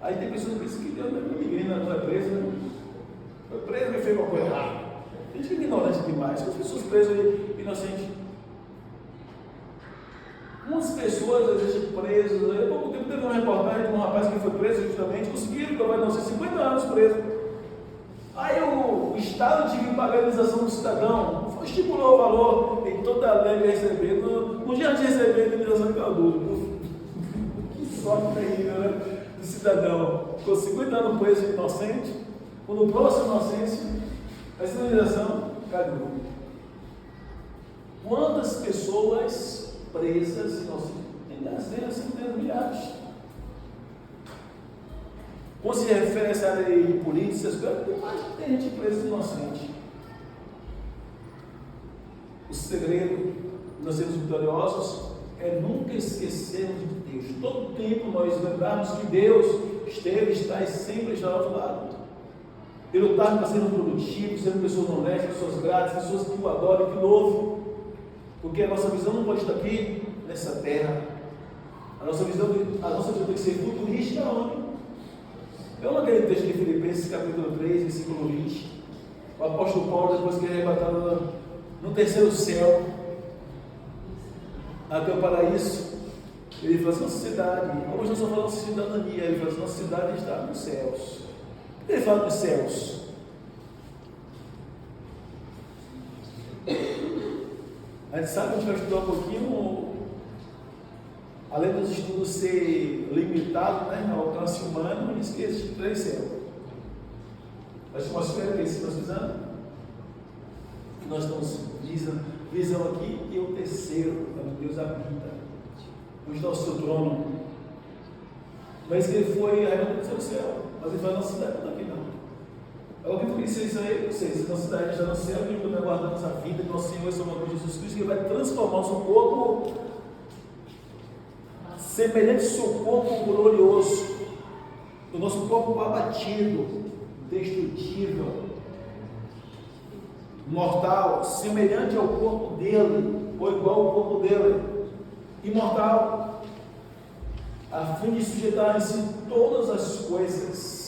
Aí tem pessoas que pensam que Deus não é ninguém, não é preso, né? Foi preso e fez uma coisa errada. Tem gente que é ignorante demais, as pessoas presas inocentes. Umas pessoas, às vezes, presas. Há pouco tempo teve uma reportagem de um rapaz que foi preso justamente, conseguiram provar, não sei, 50 anos preso. Aí o Estado tinha que pagar a indenização do cidadão, estipulou o valor em toda a lei a receber. No dia de receber a indenização de caldo. Que sorte terrível, né? Do cidadão. Ficou 50 anos preso inocente, quando o próximo inocência, essa indenização caiu. Quantas pessoas presas inocentes? Tem dezenas, centenas, milhares. Quando se refere a essa lei de polícia, tem mais que tem gente presa inocente. O segredo de nós sermos vitoriosos é nunca esquecermos de Deus. Todo tempo nós lembrarmos que Deus esteve, está e sempre está ao nosso lado. E lutar para sermos produtivos, sermos pessoas honestas, pessoas gratas, pessoas que o adoram, que o louvam. Porque a nossa visão não pode estar aqui nessa terra. A nossa visão tem que ser futurística onde? Vamos aquele texto de Filipenses capítulo 3, versículo 20. O apóstolo Paulo, depois que ele é arrebatado no terceiro céu, até o paraíso, ele fala assim, nossa cidade, como nós só falamos de cidadania, ele fala assim, nossa cidade está nos céus. Por que ele fala dos céus? A gente sabe que a gente vai estudar um pouquinho, além dos estudos ser limitado, né, ao alcance humano, não esqueça de três céus. A atmosfera que nós precisamos, que nós estamos visão aqui, e o terceiro, onde Deus habita, onde está o seu trono. Mas que ele foi arrebatado do seu céu, mas ele fala, nossa cidade não está aqui não. Alguém foi dizer isso aí, vocês, nossa cidade está no céu, e nós aguardamos a vida de nosso Senhor e Salvador Jesus Cristo, que vai transformar o seu corpo semelhante ao seu corpo glorioso, o nosso corpo abatido, destrutível, mortal, semelhante ao corpo dele, ou igual ao corpo dele, imortal, a fim de sujeitar-se todas as coisas.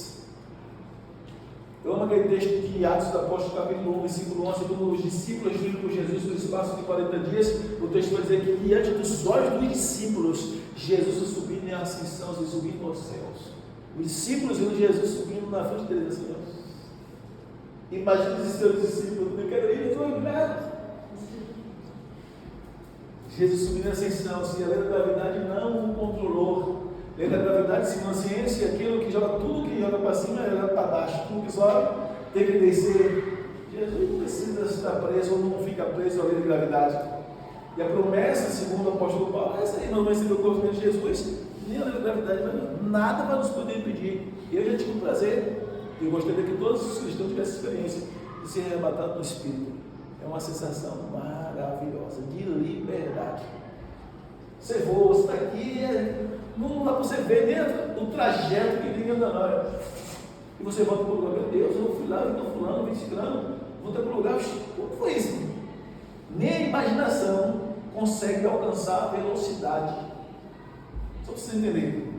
Eu amo aquele texto de Atos do Apóstolo, capítulo 1, versículo 11, quando os discípulos viram por Jesus no espaço de 40 dias, o texto vai dizer que diante dos olhos dos discípulos, Jesus subindo em ascensão, e subindo aos céus. Os discípulos viram Jesus subindo na frente deles, assim, ó. Imagina os seus discípulos, eu quero ir, eu estou Jesus subiu na ascensão, se a lei da gravidade não o controlou. A lei da gravidade, segundo a ciência, aquilo que joga, tudo que joga para cima é joga para baixo, tudo que sobe tem que descer. Jesus não precisa estar preso ou não fica preso à lei da gravidade. E a promessa, segundo o apóstolo Paulo, é essa aí: não vai ser o corpo de Jesus, nem a lei da gravidade, nada vai nos poder impedir. Eu já tive o prazer, e eu gostaria que todos os cristãos tivessem experiência de ser arrebatados no Espírito. É uma sensação maravilhosa, de liberdade. Você voa, você está aqui, não dá para você ver dentro o trajeto que ninguém anda não. E você volta para o lugar: meu Deus, eu fui lá, eu estou fulano, vim ciclano, voltei para o lugar. Como foi isso? Nem a imaginação consegue alcançar a velocidade. Só para você entender.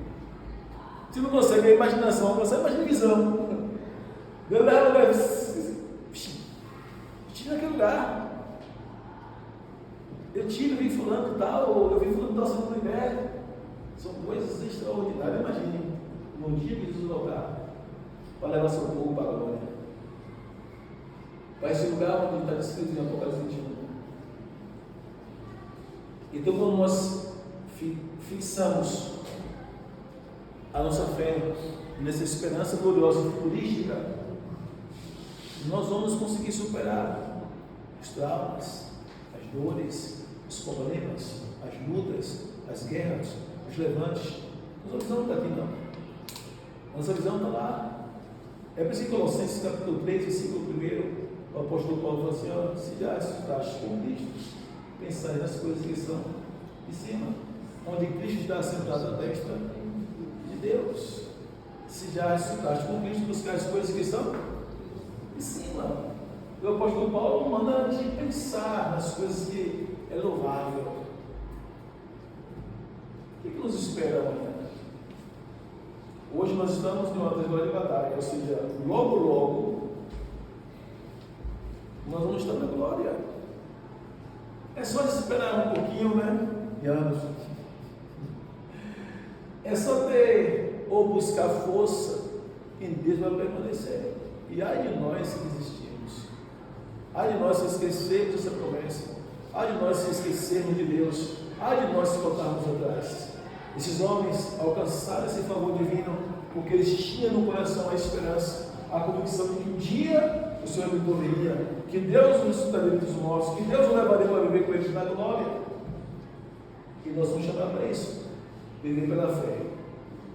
Se não consegue a imaginação alcançar, imagina a visão. Eu estive naquele lugar. Eu vi fulano e tal, eu vi fulano dançando no inverno. São coisas extraordinárias. Imagine, num dia que Jesus voltar para levar seu povo para a glória. Para esse lugar onde está descrito em Apocalipse 21. Então, quando nós fixamos a nossa fé nessa esperança gloriosa futurística, nós vamos conseguir superar os traumas, as dores, os problemas, as lutas, as guerras, os levantes. Nossa visão não está aqui, não. Nossa visão está lá. É por isso que Colossenses capítulo 3, versículo 1, o apóstolo Paulo fala assim: ó, se já ressuscitaste com Cristo, pensai nas coisas que são de cima, onde Cristo está sentado à destra de Deus. Se já ressuscitaste com Cristo, buscar as coisas que são de cima. O apóstolo Paulo manda a gente pensar nas coisas que é louvável. O que nos espera amanhã? Hoje nós estamos numa trajetória de batalha, ou seja, logo nós vamos estar na glória. É só esperar um pouquinho, né? De anos. É só ter ou buscar força em Deus para permanecer. E ai de nós se desistirmos. Ai de nós se esquecermos dessa promessa. Ai de nós se esquecermos de Deus. Ai de nós se voltarmos atrás. Esses homens alcançaram esse favor divino porque eles tinham no coração a esperança, a convicção de que um dia o Senhor viria, que Deus nos ressuscitaria dos mortos, que Deus nos levaria para viver com Ele na glória. E nós vamos chamar para isso: viver pela fé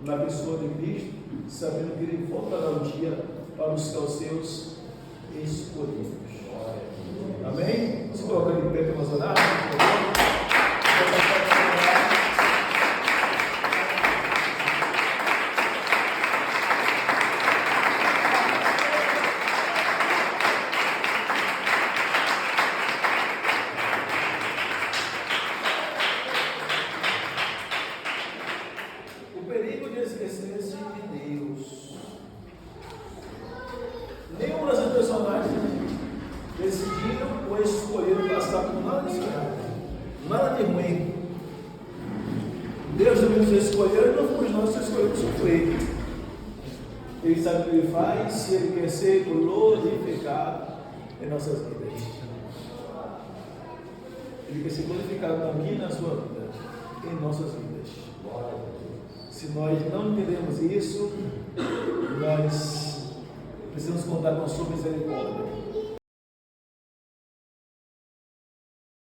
na pessoa de Cristo, sabendo que Ele voltará um dia para buscar os seus escolhidos. Amém? Se colocar de pé para nós orar. Se Ele quer ser glorificado em nossas vidas, Ele quer ser glorificado aqui na sua vida, em nossas vidas. Se nós não entendemos isso, nós precisamos contar com a sua misericórdia.